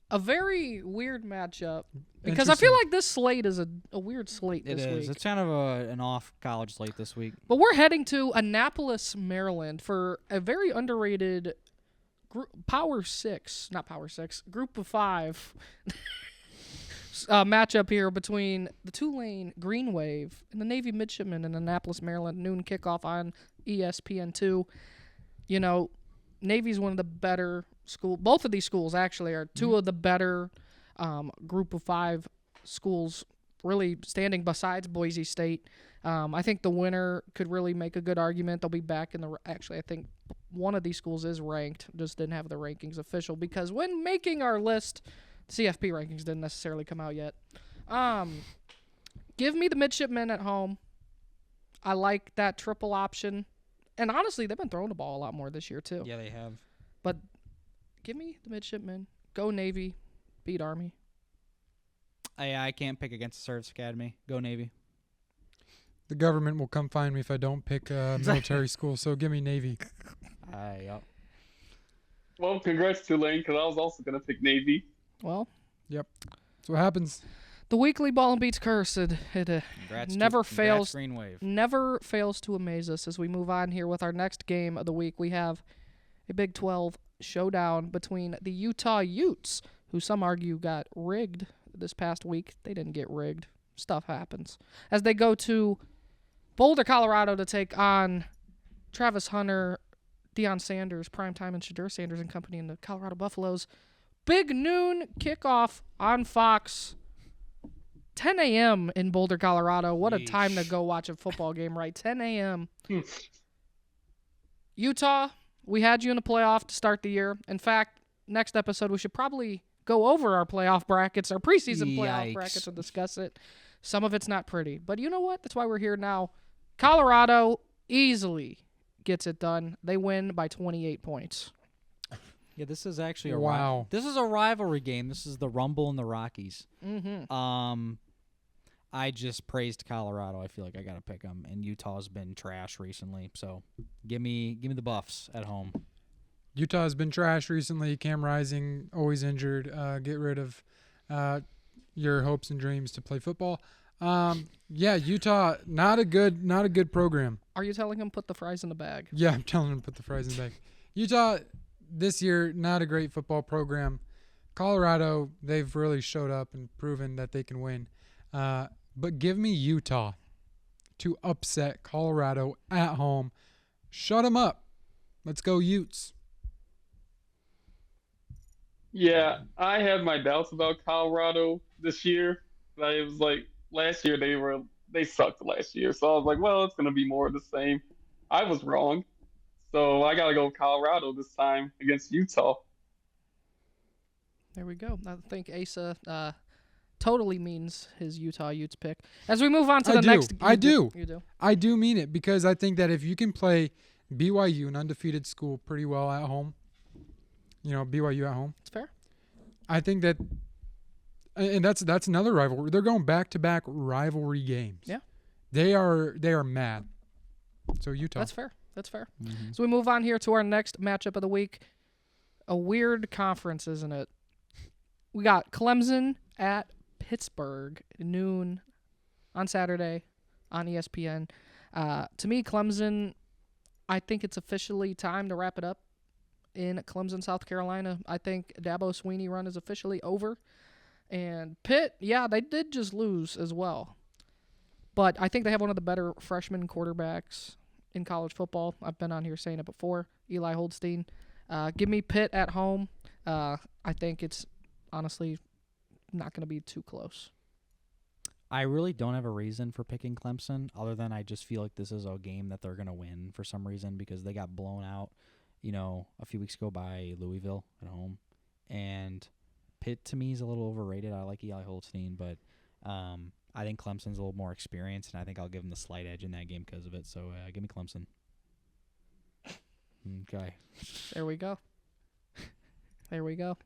A very weird matchup. Because I feel Interesting. like this slate is a weird slate It this is. week. It's kind of an off college slate this week. But we're heading to Annapolis, Maryland for a very underrated Power 6, not Power 6, Group of 5 matchup here between the Tulane Green Wave and the Navy Midshipmen in Annapolis, Maryland. Noon kickoff on ESPN2. You know, Navy's one of the better schools. Both of these schools actually are two of the better Group of 5 schools, really standing besides Boise State. I think the winner could really make a good argument. They'll be back in the. Actually, I think one of these schools is ranked, just didn't have the rankings official because when making our list, CFP rankings didn't necessarily come out yet. Give me the Midshipmen at home. I like that triple option. And honestly, they've been throwing the ball a lot more this year, too. Yeah, they have. But give me the Midshipmen. Go Navy. Beat Army. I can't pick against the Service Academy. Go Navy. The government will come find me if I don't pick military school, so give me Navy. Yep. Well, congrats Tulane, because I was also gonna pick Navy. Well, That's what happens. the weekly Ball and Beats curse, it Congrats never congrats fails. Green Wave. Never fails to amaze us as we move on here with our next game of the week. We have a Big 12 showdown between the Utah Utes, who some argue got rigged this past week. They didn't get rigged. Stuff happens. As they go to Boulder, Colorado to take on Travis Hunter, Deion Sanders, Primetime, and Shadur Sanders and company in the Colorado Buffaloes. Big noon kickoff on Fox. 10 a.m. in Boulder, Colorado. What a Yeesh. time to go watch a football game, right? 10 a.m. Utah, we had you in the playoff to start the year. In fact, next episode, we should probably go over our playoff brackets, our preseason playoff Yikes. brackets, and discuss it. Some of it's not pretty. But you know what? That's why we're here now. Colorado easily gets it done. They win by 28 points. Yeah, this is actually a Wow. This is a rivalry game. This is the Rumble and the Rockies. Mm-hmm. I just praised Colorado. I feel like I gotta pick them, and Utah's been trash recently. So give me the Buffs at home. Utah has been trash recently. Cam Rising always injured. Get rid of your hopes and dreams to play football. Yeah, Utah not a good program. Are you telling him put the fries in the bag? Yeah, I'm telling him to put the fries in the bag. Utah this year not a great football program. Colorado, they've really showed up and proven that they can win. But give me Utah to upset Colorado at home. Shut them up. Let's go Utes. Yeah, I had my doubts about Colorado this year. But it was like last year they sucked last year, so I was like, well, it's gonna be more of the same. I was wrong, so I gotta go with Colorado this time against Utah. There we go. I think Asa totally means his Utah Utes pick. As we move on to the next. I do. You do. I do mean it because I think that if you can play BYU, an undefeated school, pretty well at home, BYU at home, It's fair. I think that, and that's another rivalry. They're going back-to-back rivalry games. Yeah. They are mad. So Utah. That's fair. That's fair. Mm-hmm. So we move on here to our next matchup of the week. A weird conference, isn't it? We got Clemson at Pittsburgh, noon on Saturday on ESPN. To me, Clemson, I think it's officially time to wrap it up in Clemson, South Carolina. I think Dabo Swinney run is officially over. And Pitt, yeah, they did just lose as well. But I think they have one of the better freshman quarterbacks in college football. I've been on here saying it before, Eli Holstein. Give me Pitt at home. I think it's honestly not going to be too close. I really don't have a reason for picking Clemson other than I just feel like this is a game that they're going to win for some reason because they got blown out, a few weeks ago by Louisville at home. And Pitt, to me, is a little overrated. I like Eli Holstein, but I think Clemson's a little more experienced, and I think I'll give them the slight edge in that game because of it. So give me Clemson. Okay. There we go. There we go.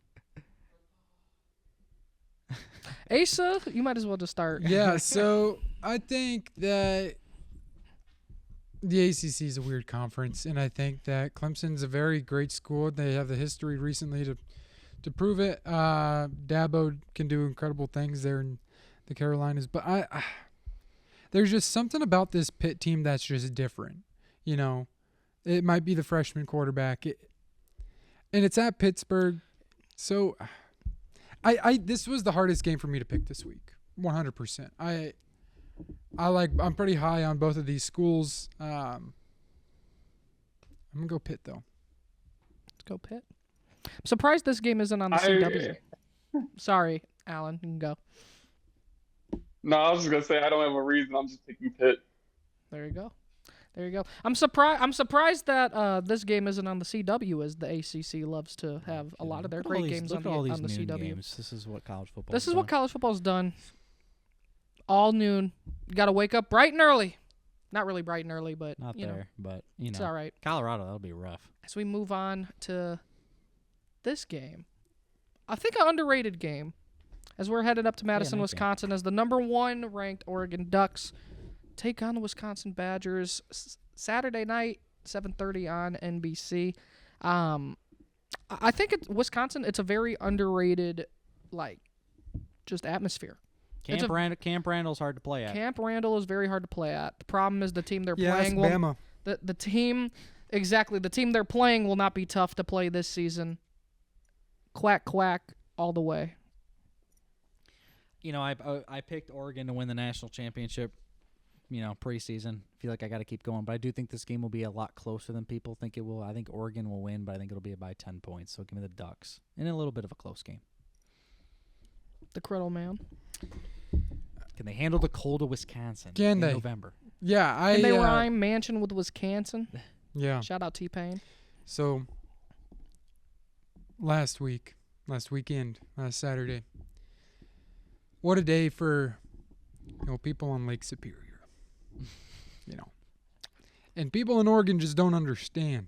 Asa, you might as well just start. Yeah, so I think that the ACC is a weird conference, and I think that Clemson's a very great school. They have the history recently to prove it. Dabo can do incredible things there in the Carolinas, but I there's just something about this Pitt team that's just different. It might be the freshman quarterback, and it's at Pittsburgh, so I this was the hardest game for me to pick this week, 100%. I'm pretty high on both of these schools. I'm gonna go Pitt though. Let's go Pitt. I'm surprised this game isn't on the CW. Sorry, Alan, you can go. No, I was just gonna say I don't have a reason. I'm just picking Pitt. There you go. There you go. I'm surprised that this game isn't on the CW, as the ACC loves to have a lot of their great games on the CW. Games. This is what college football. This is what college football's done. All noon. You got to wake up bright and early. Not really bright and early, but Not there, but it's all right. Colorado, that'll be rough. As we move on to this game, I think an underrated game, as we're headed up to Madison, nice Wisconsin, as the number 1 ranked Oregon Ducks take on the Wisconsin Badgers Saturday night, 7:30 on NBC. I think Wisconsin. It's a very underrated, just atmosphere. Camp Randall's hard to play at. Camp Randall is very hard to play at. The problem is the team they're Yes, playing. Bama. The team, exactly. The team they're playing will not be tough to play this season. Quack quack all the way. I picked Oregon to win the national championship. Preseason. I feel like I got to keep going, but I do think this game will be a lot closer than people think it will. I think Oregon will win, but I think it'll be by 10 points. So give me the Ducks in a little bit of a close game. The Criddle Man. Can they handle the cold of Wisconsin Can in they? November? Yeah, And they rhyme mansion with Wisconsin. Yeah. Shout out T-Pain. So last weekend, last Saturday. What a day for people on Lake Superior. And people in Oregon just don't understand.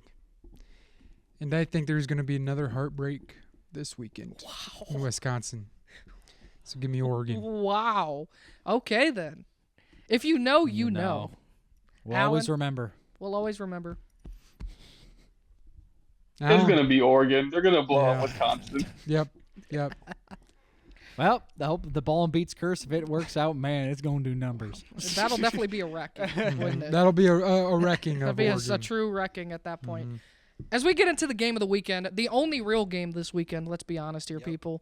And I think there's going to be another heartbreak this weekend in Wisconsin. So give me Oregon. Wow. Okay, then. If you know, you know. We'll always Alan? remember. We'll always remember. It's going to be Oregon. They're going to blow Yeah. out Wisconsin. Yep. Well, I hope the ball and beats curse. If it works out, man, it's going to do numbers. That'll definitely be a wreck, wouldn't it? That'll be a wrecking That'll of be Oregon. a true wrecking at that point. Mhm. As we get into the game of the weekend, the only real game this weekend, let's be honest here, people.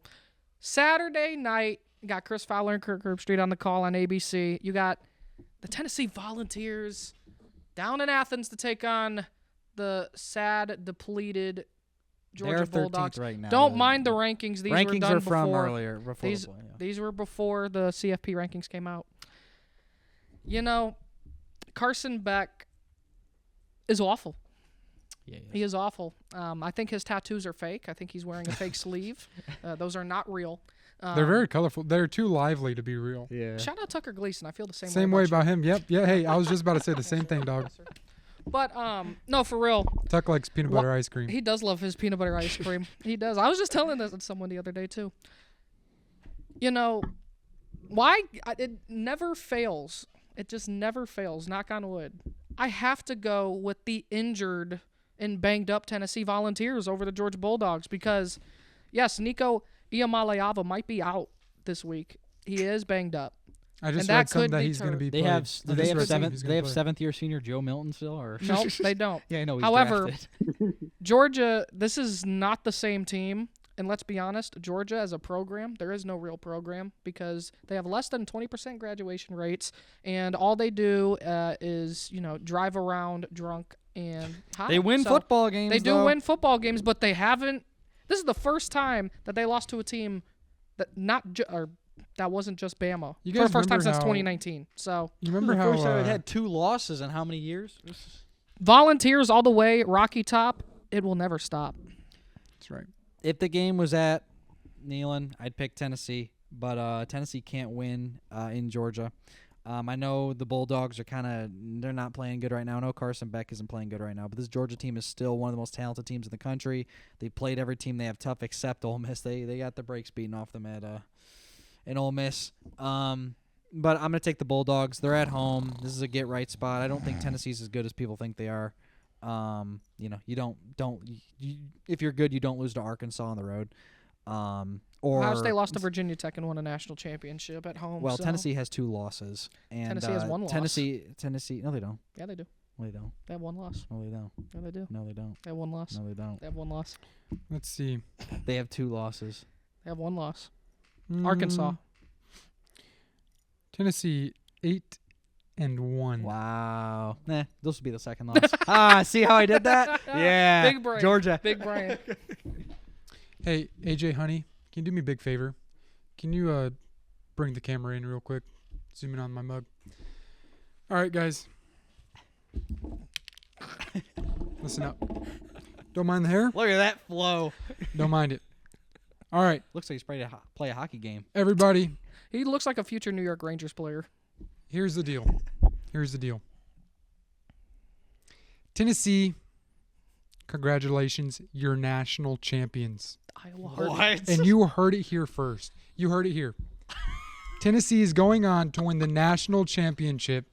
Saturday night, you got Chris Fowler and Kirk Herbstreit on the call on ABC. You got the Tennessee Volunteers down in Athens to take on the sad, depleted Georgia They're 13th Bulldogs. right now. Don't mind the rankings. These were rankings done are from before. earlier. Before These the play, yeah. these were before the CFP rankings came out. Carson Beck is awful. Yeah, He is awful. I think his tattoos are fake. I think he's wearing a fake sleeve. Those are not real. They're very colorful. They're too lively to be real. yeah. Shout out Tucker Gleason. I feel the same, Same way about about him. Yep. Yeah. Hey, I was just about to say the same thing, dog. you. But no, for real, Tuck likes peanut butter ice cream. he does love his peanut butter ice cream. He does. I was just telling this to someone the other day too. Why it never fails. It just never fails. Knock on wood. I have to go with the injured and banged up Tennessee Volunteers over the Georgia Bulldogs because, yes, Nico Iamaleava might be out this week. He is banged up. I just and that read something could that be he's going to turned. be. They have. played. Do I they just have read something seventh? he's They gonna have play. seventh-year senior Joe Milton still, or Nope, they don't. yeah, I know. He's However, drafted. Georgia, this is not the same team. And let's be honest, Georgia as a program, there is no real program because they have less than 20% graduation rates, and all they do is, drive around drunk and high. they win So football games. They do though. win football games, but they haven't. This is the first time that they lost to a team that that wasn't just Bama. You For guys the first time remember since how- 2019. So You remember the how first time it had 2 losses in how many years? Volunteers all the way, Rocky Top. It will never stop. That's right. If the game was at Neyland, I'd pick Tennessee, but Tennessee can't win in Georgia. I know the Bulldogs are they're not playing good right now. I know Carson Beck isn't playing good right now, but this Georgia team is still one of the most talented teams in the country. They played every team they have tough except Ole Miss. They got the brakes beaten off them in Ole Miss. But I'm going to take the Bulldogs. They're at home. This is a get-right spot. I don't think Tennessee's as good as people think they are. If you're good, you don't lose to Arkansas on the road. Ohio State lost to Virginia Tech and won a national championship at home. Well, so- Tennessee has 2 losses. And Tennessee has 1 loss. Tennessee. No, they don't. Yeah, they do. No, they don't. They have 1 loss. No, they don't. Yeah, they do. No, they don't. They have 1 loss. No, they don't. They have 1 loss. Let's see. They have 2 losses. They have 1 loss. Arkansas. Tennessee 8-1. Wow. Nah, this will be the second loss. See how I did that? Yeah. Big brain. Georgia. Big Brian. Hey, AJ, honey, can you do me a big favor? Can you bring the camera in real quick? Zoom in on my mug. All right, guys. Listen up. Don't mind the hair. Look at that flow. Don't mind it. All right, Looks like he's ready to play a hockey game. everybody. He looks like a future New York Rangers player. Here's the deal. Tennessee, congratulations, you're national champions. Iowa Hard. And you heard it here first. You heard it here. Tennessee is going on to win the national championship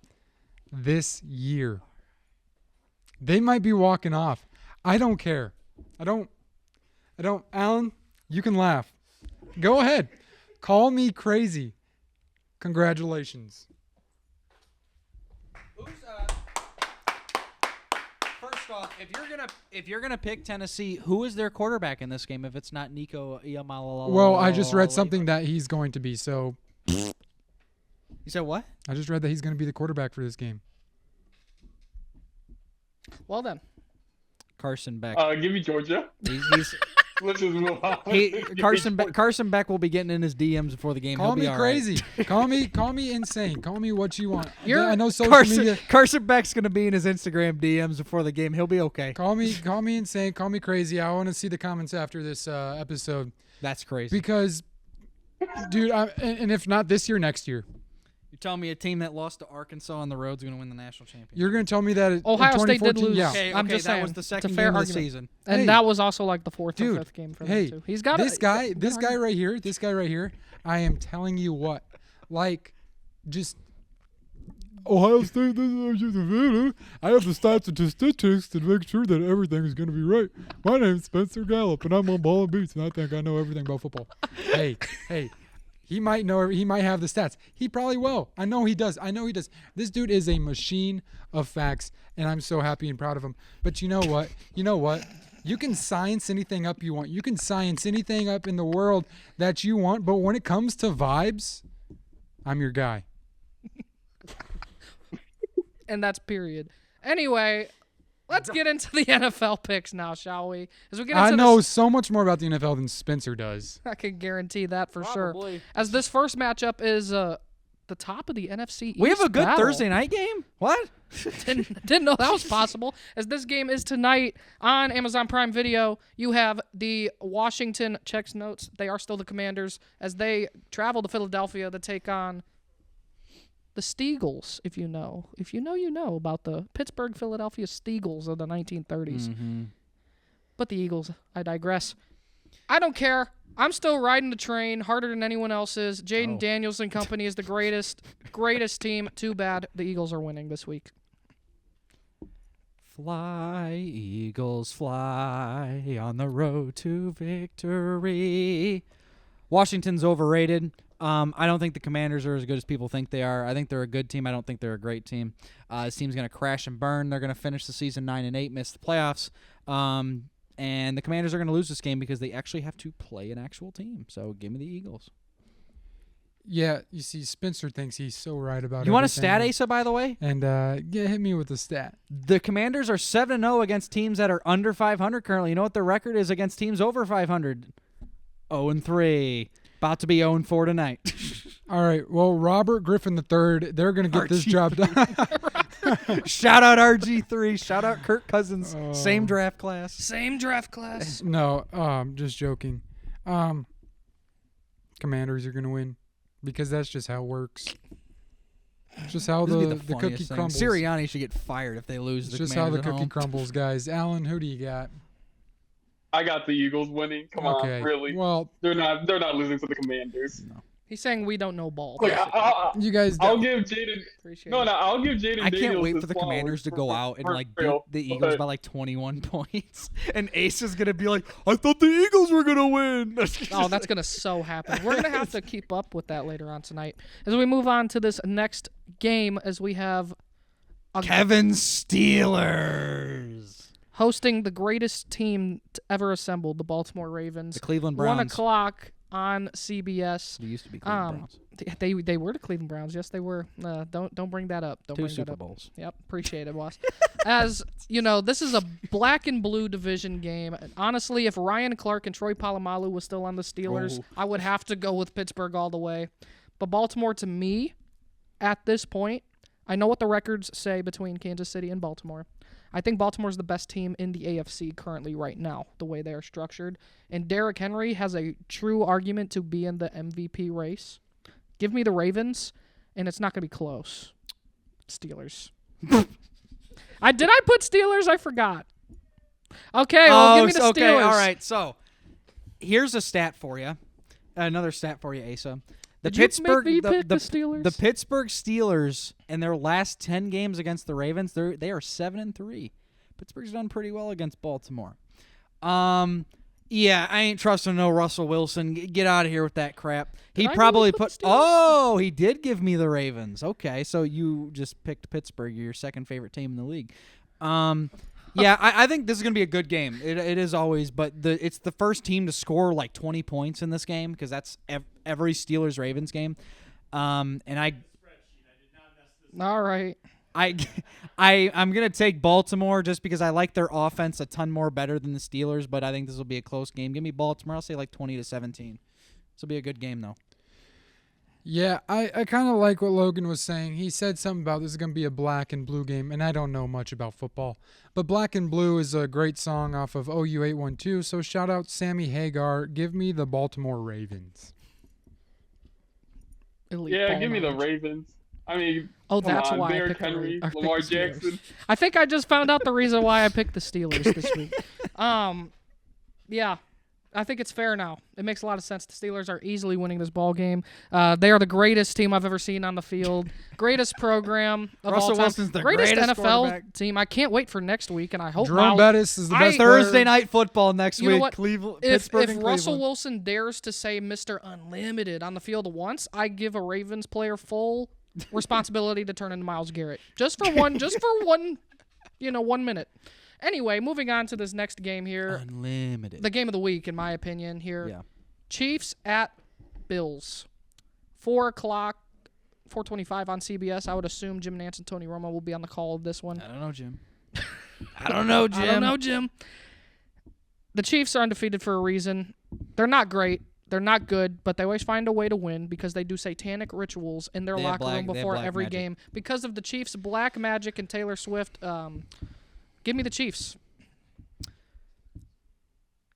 this year. They might be walking off. I don't care. I don't. Alan, you can laugh. Go ahead. Call me crazy. Congratulations. First off, if you're gonna pick Tennessee, who is their quarterback in this game? If it's not Nico Iamaleava. Well, I just read something that he's going to be. So You said what? I just read that he's going to be the quarterback for this game. Well then. Carson Beck. Give me Georgia. Let's just move on. Carson Beck will be getting in his DMs before the game. Call He'll me be all crazy. Call me insane. Call me what you want. You're- I know social media. Carson Beck's gonna be in his Instagram DMs before the game. He'll be okay. Call me insane. Call me crazy. I want to see the comments after this episode That's crazy. because, dude, and if not this year, next year. You're telling me a team that lost to Arkansas on the road is going to win the national championship? You're going to tell me that Ohio in State did 2014? lose. Yeah. Okay, I'm just that saying, was the it's a second fair game of the argument. season. And Hey. that was also like the fourth or Dude, fifth game for hey, them too. He's got this guy right here. I am telling you what, like, just Ohio State. I have the stats and statistics to make sure that everything is going to be right. My name's Spencer Gallup, and I'm on Ball and Beats, and I think I know everything about football. Hey. He might know. He might have the stats. He probably will. I know he does. This dude is a machine of facts, and I'm so happy and proud of him. But you know what? You can science anything up you want. You can science anything up in the world that you want. But when it comes to vibes, I'm your guy. And that's period. Anyway, let's get into the NFL picks now, shall we? As we get into I know this, so much more about the NFL than Spencer does. I can guarantee that for sure. Probably. As this first matchup is the top of the NFC East We have a good battle. Thursday night game? What? Didn't know that was possible. As this game is tonight on Amazon Prime Video, you have the Washington checks notes. They are still the Commanders as they travel to Philadelphia to take on the Steagles, if you know. If you know, you know about the Pittsburgh, Philadelphia Steagles of the 1930s. Mm-hmm. But the Eagles, I digress. I don't care. I'm still riding the train harder than anyone else is. Jaden Daniels and company is the greatest team. Too bad the Eagles are winning this week. Fly, Eagles, fly on the road to victory. Washington's overrated. I don't think the Commanders are as good as people think they are. I think they're a good team. I don't think they're a great team. This team's going to crash and burn. They're going to finish the season 9-8, miss the playoffs. And the Commanders are going to lose this game because they actually have to play an actual team. So give me the Eagles. Yeah, you see, Spencer thinks he's so right about You want a everything. stat, Asa, by the way? And hit me with the stat. The Commanders are 7-0 against teams that are under 500 currently. You know what their record is against teams over 500? 0-3. About to be 0-4 tonight. All right. Well, Robert Griffin III, they're going to get this job done. Shout out RG3. Shout out Kirk Cousins. Same draft class. Same draft class. No, just joking. Commanders are going to win because that's just how it works. It's just how This would be the cookie funniest thing. crumbles. Sirianni should get fired if they lose It's the just how Commanders the at cookie home. crumbles, guys. Alan, who do you got? I got the Eagles winning. Come Okay. on, really? Well, They're not losing to the Commanders. He's saying we don't know ball. Like, you guys. I'll give Jaden. Appreciate No, it. no, I'll give Jaden. I can't Daniels wait his for the flowers Commanders to go out and for like beat real, the Eagles but- by like 21 points, and Ace is gonna be like, "I thought the Eagles were gonna win." Oh, that's going to so happen. We're going to have to keep up with that later on tonight. As we move on to this next game, as we have Kevin Steelers, hosting the greatest team to ever assembled, the Baltimore Ravens. the Cleveland 1 Browns. o'clock on CBS. They used to be Cleveland Browns. They were the Cleveland Browns. Yes, they were. Don't bring that up. Don't 2 bring Super that up. Bowls. Yep, appreciate it, boss. As you know, this is a black and blue division game. And honestly, if Ryan Clark and Troy Polamalu was still on the Steelers, I would have to go with Pittsburgh all the way. But Baltimore, to me, at this point, I know what the records say between Kansas City and Baltimore. I think Baltimore's the best team in the AFC currently right now, the way they are structured. And Derrick Henry has a true argument to be in the MVP race. Give me the Ravens, and it's not going to be close. Steelers. Did I put Steelers? I forgot. Okay, well, give me the Steelers. Okay, all right. So here's a stat for you. Another stat for you, Asa. The Did you Pittsburgh make me pick the Steelers? The Pittsburgh Steelers in their last 10 games against the Ravens, they are 7-3. Pittsburgh's done pretty well against Baltimore. Yeah, I ain't trusting no Russell Wilson. Get out of here with that crap. Did He I probably really put put. the Steelers? Oh, he did give me the Ravens. Okay, so you just picked Pittsburgh, your second favorite team in the league. Yeah, I think this is gonna be a good game. It is always, but it's the first team to score like 20 points in this game because that's every Steelers Ravens game. And I All right. I'm gonna take Baltimore just because I like their offense a ton more better than the Steelers, but I think this will be a close game. Give me Baltimore. I'll say like 20-17. This will be a good game though. Yeah, I kind of like what Logan was saying. He said something about this is going to be a black and blue game, and I don't know much about football. But Black and Blue is a great song off of OU812, so shout out Sammy Hagar. Give me the Baltimore Ravens. Elite Yeah, ball give me the knowledge. Ravens. I mean, Oh, come that's on, why I Derrick picked the Henry, I picked Lamar the Steelers. Jackson. I think I just found out the reason why I picked the Steelers this week. Yeah, I think it's fair now. It makes a lot of sense. The Steelers are easily winning this ball game. They are the greatest team I've ever seen on the field. Greatest program of Russell all time. Wilson's the greatest greatest NFL quarterback. team. I can't wait for next week, and I hope Jerome Miles- Bettis is the I- best Thursday player. night football next You know week. what? Cleveland, If Pittsburgh, and Russell Cleveland. Wilson dares to say Mr. Unlimited on the field once, I give a Ravens player full responsibility to turn into Myles Garrett. Just for one 1 minute. Anyway, moving on to this next game here. Unlimited. The game of the week, in my opinion, here. Yeah. Chiefs at Bills. 4 o'clock, 4:25 on CBS. I would assume Jim Nance and Tony Romo will be on the call of this one. I don't know, Jim. I don't know, Jim. The Chiefs are undefeated for a reason. They're not great. They're not good, but they always find a way to win because they do satanic rituals in their They have locker room they have before black every magic. game. Because of the Chiefs' black magic and Taylor Swift, give me the Chiefs.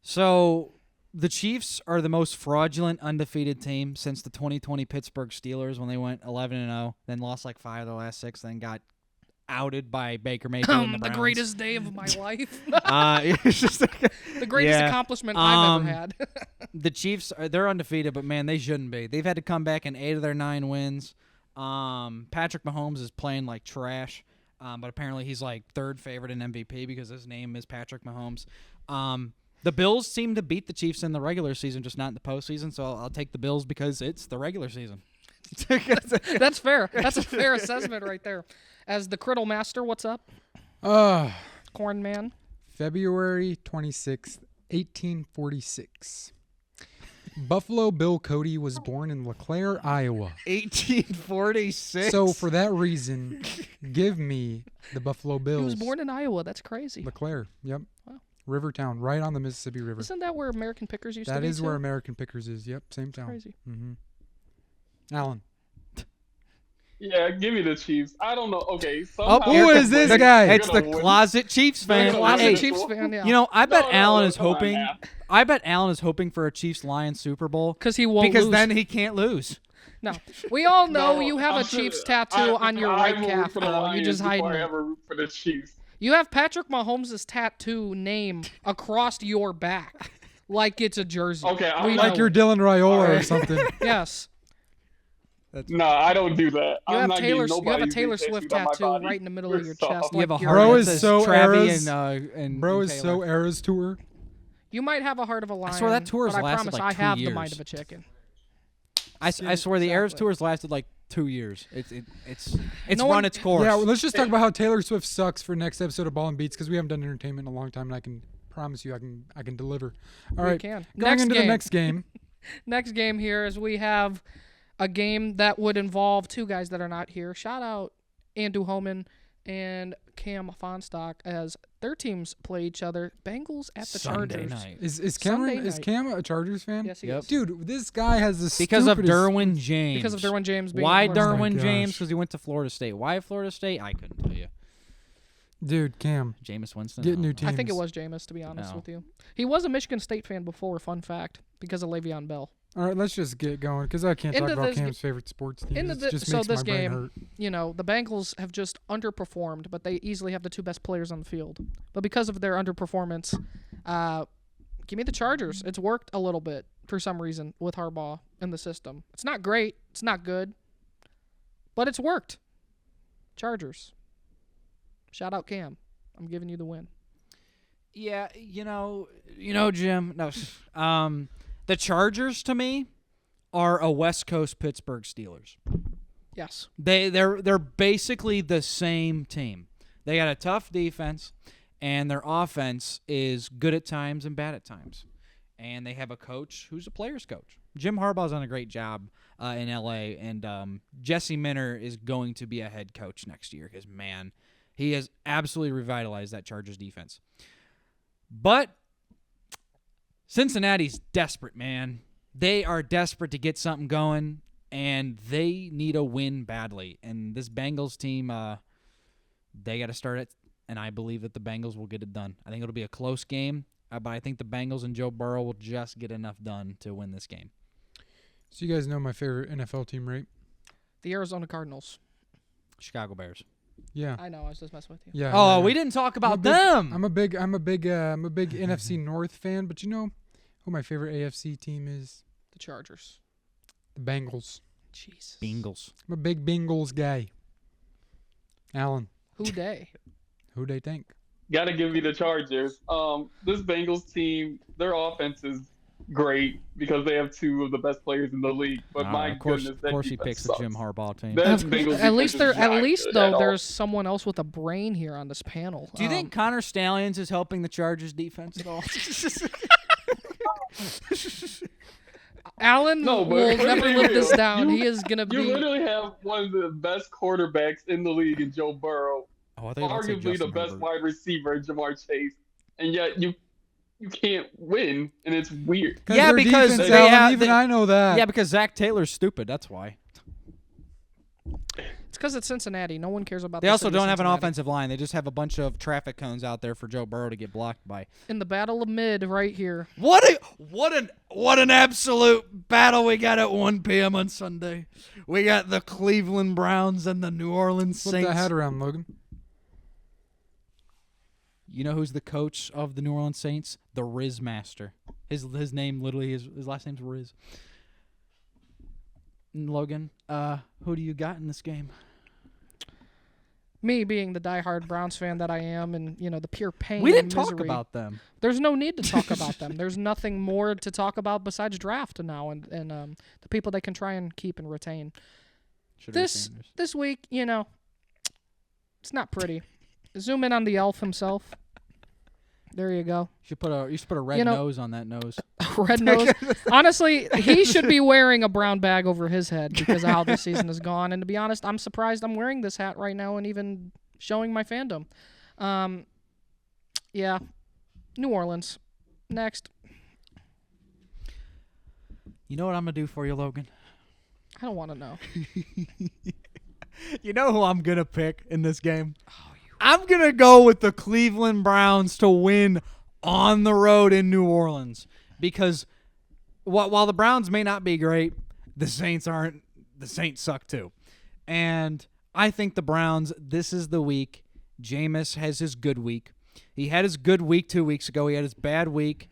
So the Chiefs are the most fraudulent undefeated team since the 2020 Pittsburgh Steelers when they went 11-0, then lost like 5 of the last 6, then got outed by Baker Mayfield and the The Browns. greatest day of my life. It's just like, The greatest yeah. accomplishment I've ever had. The Chiefs, they're undefeated, but man, they shouldn't be. They've had to come back in 8 of their 9 wins. Patrick Mahomes is playing like trash, but apparently he's like 3rd favorite in MVP because his name is Patrick Mahomes. The Bills seem to beat the Chiefs in the regular season, just not in the postseason, so I'll take the Bills because it's the regular season. That's fair. That's a fair assessment right there. As the Criddle Master, what's up? Corn Man. February 26th, 1846. Buffalo Bill Cody was born in LeClaire, Iowa. 1846. So for that reason, give me the Buffalo Bills. He was born in Iowa. That's crazy. LeClaire, yep. Wow. Rivertown, right on the Mississippi River. Isn't that where American Pickers used to be? That is too? where American Pickers is. Yep, same town. Crazy. Mm-hmm. Alan. Yeah, give me the Chiefs. I don't know. Okay, Oh, somehow who is this guy? It's the They're gonna win. closet Chiefs fan. They're Closet Hey, Chiefs fan, yeah. You know, I bet No, Allen is come on hoping. now. I bet Allen is hoping for a Chiefs-Lions Super Bowl because he won't because lose. then he can't lose. No, we all know No, you have a I'm sure- Chiefs tattoo on your I right will root calf. for the Now. You Lions just hiding before I it. ever root for the Chiefs. You have Patrick Mahomes' tattoo name across your back, like it's a jersey. Okay, I'm We not- Like know you're it. Dylan Raiola or Alright. something. Yes, No, I don't do that. you I'm have not Taylor. getting You have a nobody Taylor tattooed Swift on my tattoo body. right in the middle You're of your soft. chest. You have a like heart Bro that is says so Travi Eras. and Bro is Taylor. so Eras tour. You might have a heart of a lion. swear that tour's but I lasted promise like I have 2 the mind years. of a chicken. I swear the Eras Exactly. tours lasted like 2 years. It's No run one- its course. Yeah, well, let's just talk about how Taylor Swift sucks for next episode of Ball and Beats because we haven't done entertainment in a long time, and I can promise you I can deliver. All We right, can. going Next into game. the next game. Next game here is we have a game that would involve 2 guys that are not here. Shout out Andrew Homan and Cam Fonstock as their teams play each other. Bengals at the Sunday Chargers. night. Is Sunday Cameron is night. Cam a Chargers fan? Yes, he Yep. is. Dude, this guy has the Because of stupidest- Derwin James. Because of Derwin James being Why the quarterback. Derwin gosh. James? Because he went to Florida State. Why Florida State? I couldn't tell you. Dude, Cam, Jameis Winston. get I new don't know. teams. I think it was Jameis, to be honest No. with you. He was a Michigan State fan before, fun fact, because of Le'Veon Bell. All right, let's just get going because I can't talk Into about this Cam's favorite sports team. into It the- just so makes this my brain game- hurt. You know, the Bengals have just underperformed, but they easily have the 2 best players on the field. But because of their underperformance, give me the Chargers. It's worked a little bit for some reason with Harbaugh in the system. It's not great. It's not good. But it's worked. Chargers. Shout out Cam. I'm giving you the win. Yeah, you know, Jim. No, the Chargers to me are a West Coast Pittsburgh Steelers. Yes. They're basically the same team. They got a tough defense, and their offense is good at times and bad at times. and they have a coach who's a player's coach. Jim Harbaugh's done a great job in L.A., and Jesse Minter is going to be a head coach next year because, man, he has absolutely revitalized that Chargers defense. But Cincinnati's desperate, man. They are desperate to get something going, and they need a win badly. And this Bengals team, they got to start it, and I believe that the Bengals will get it done. I think it'll be a close game, but I think the Bengals and Joe Burrow will just get enough done to win this game. So you guys know my favorite NFL team, right? The Arizona Cardinals. Chicago Bears. Yeah. I know. I was just messing with you. Yeah. Oh, yeah. we didn't talk about them. I'm a big NFC North fan, but you know who my favorite AFC team is? The Chargers. The Bengals. Jesus. Bengals. I'm a big Bengals guy. Alan, Who day? who they think? Got to give you the Chargers. This Bengals team, their offense is great because they have two of the best players in the league. But my of course, goodness, of that course, he defense picks sucks. the Jim Harbaugh team. That Bengals At least defense is at not least good though at all. there's someone else with a brain here on this panel. Do you think Connor Stallions is helping the Chargers defense at all? Alan No, but will never be live this real. down? He is gonna You be. literally have one of the best quarterbacks in the league in Joe Burrow, Oh, I thought you were about to say arguably the Justin best Herbert. wide receiver, Jamar Chase, and yet you can't win, and it's weird. Yeah, their because defense, they Alan, have- even they- I know that. Yeah, because Zach Taylor's stupid. That's why. It's because it's Cincinnati. No one cares about. They the also city of don't have an Cincinnati. offensive line. They just have a bunch of traffic cones out there for Joe Burrow to get blocked by. In the battle of mid, right here. What an absolute battle we got at 1 p.m. on Sunday. We got the Cleveland Browns and the New Orleans Flip Saints. that hat around, Logan. You know who's the coach of the New Orleans Saints? The Riz Master. His name literally his last name's Riz. Logan, who do you got in this game? Me being the diehard Browns fan that I am, and the pure pain. We didn't and talk misery. about them. There's no need to talk about them. There's nothing more to talk about besides draft now, and the people they can try and keep and retain. This week, it's not pretty. Zoom in on the elf himself. There you go. You should put a red nose on that nose. Red nose. Honestly, he should be wearing a brown bag over his head because of how this season has gone. And to be honest, I'm surprised I'm wearing this hat right now and even showing my fandom. Yeah. New Orleans. Next. You know what I'm gonna do for you, Logan? I don't want to know. You know who I'm gonna pick in this game? I'm gonna go with the Cleveland Browns to win on the road in New Orleans because while the Browns may not be great, the Saints aren't. The Saints suck too, and I think the Browns. This is the week. Jameis has his good week. He had his good week 2 weeks ago. He had his bad week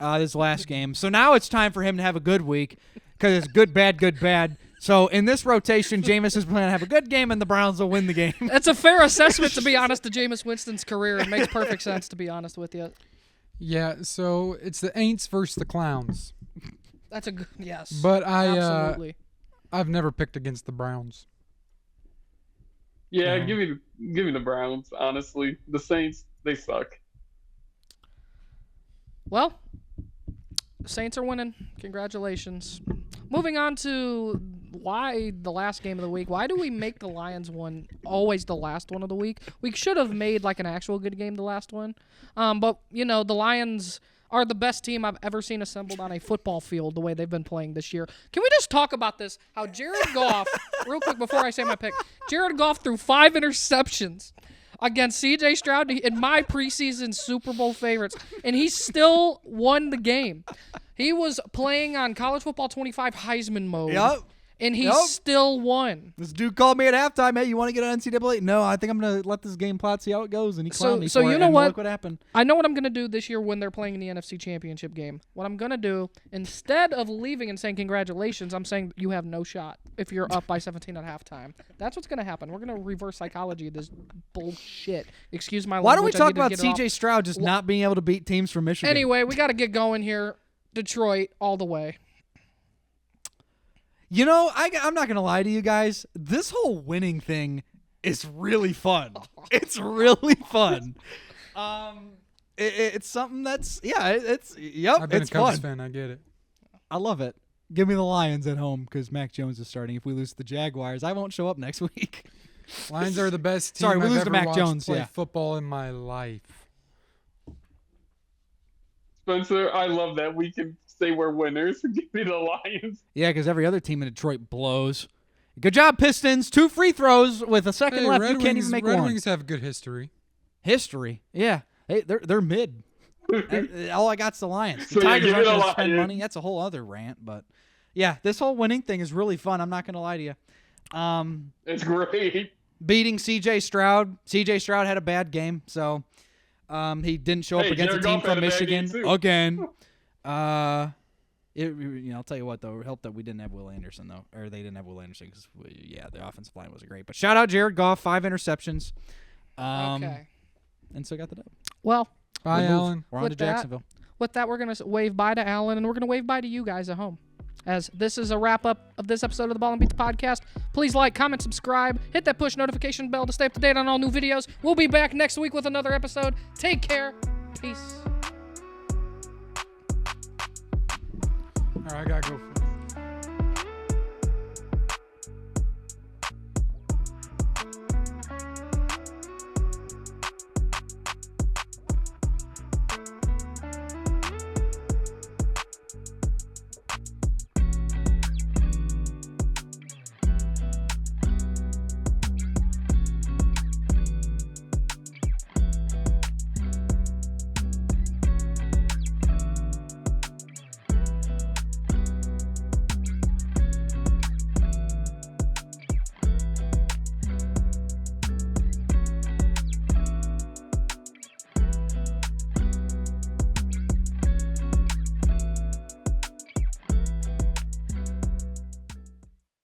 this last game. So now it's time for him to have a good week because it's good, bad, good, bad. So in this rotation, Jameis is planning to have a good game, and the Browns will win the game. That's a fair assessment, to be honest, to Jameis Winston's career. It makes perfect sense, to be honest with you. Yeah, so it's the Aints versus the Clowns. That's a good, yes. But absolutely. I've never picked against the Browns. Yeah, Yeah. give me the Browns. Honestly, the Saints, they suck. Well, Saints are winning. Congratulations. Moving on to why the last game of the week. Why do we make the Lions one always the last one of the week? We should have made like an actual good game the last one. But, the Lions are the best team I've ever seen assembled on a football field the way they've been playing this year. Can we just talk about this? How Jared Goff, real quick before I say my pick, Jared Goff threw 5 interceptions against C.J. Stroud in my preseason Super Bowl favorites, and he still won the game. He was playing on College Football 25 Heisman mode, and he still won. This dude called me at halftime. Hey, you want to get an NCAA? No, I think I'm going to let this game play out, see how it goes. And he clowned me So for you it, know and what? Look what happened. I know what I'm going to do this year when they're playing in the NFC Championship game. What I'm going to do, instead of leaving and saying congratulations, I'm saying you have no shot if you're up by 17 at halftime. That's what's going to happen. We're going to reverse psychology of this bullshit. Excuse my Why don't we language. I talk need to about get it off. C.J. Stroud just not being able to beat teams from Michigan? Anyway, we got to get going here. Detroit all the way. You know, I'm not going to lie to you guys. This whole winning thing is really fun. It's really fun. it's something that's it's yep. I've been It's a Cubs fun. fan. I get it. I love it. Give me the Lions at home because Mac Jones is starting. If we lose to the Jaguars, I won't show up next week. Lions are the best team Sorry, we I've lose to ever Mac watched Jones, play yeah. football in my life. Spencer, I love that we can say we're winners. Give me the Lions. Yeah, because every other team in Detroit blows. Good job, Pistons. 2 free throws with a second left. You can't even make Red one. Wings have good history. History. Yeah. Hey, they're mid. All I got's the Lions. The So, yeah, Tigers give aren't me the going to spend Lions. money. That's a whole other rant. But, yeah, this whole winning thing is really fun. I'm not going to lie to you. It's great. Beating C.J. Stroud. C.J. Stroud had a bad game, so he didn't show up Hey, against a Jared team Goff had from a bad game, Michigan too. again. I'll tell you what, though. It helped that we didn't have Will Anderson, though. Or they didn't have Will Anderson because, the offensive line wasn't great. But shout out Jared Goff, 5 interceptions. Okay. And so got the dub. Well, Bye, Good move. Alan. We're on to With that- Jacksonville. with that, we're going to wave bye to Alan, and we're going to wave bye to you guys at home. As this is a wrap-up of this episode of the Ball and Beat the podcast. Please like, comment, subscribe, hit that push notification bell to stay up to date on all new videos. We'll be back next week with another episode. Take care. Peace. All right, I got to go first.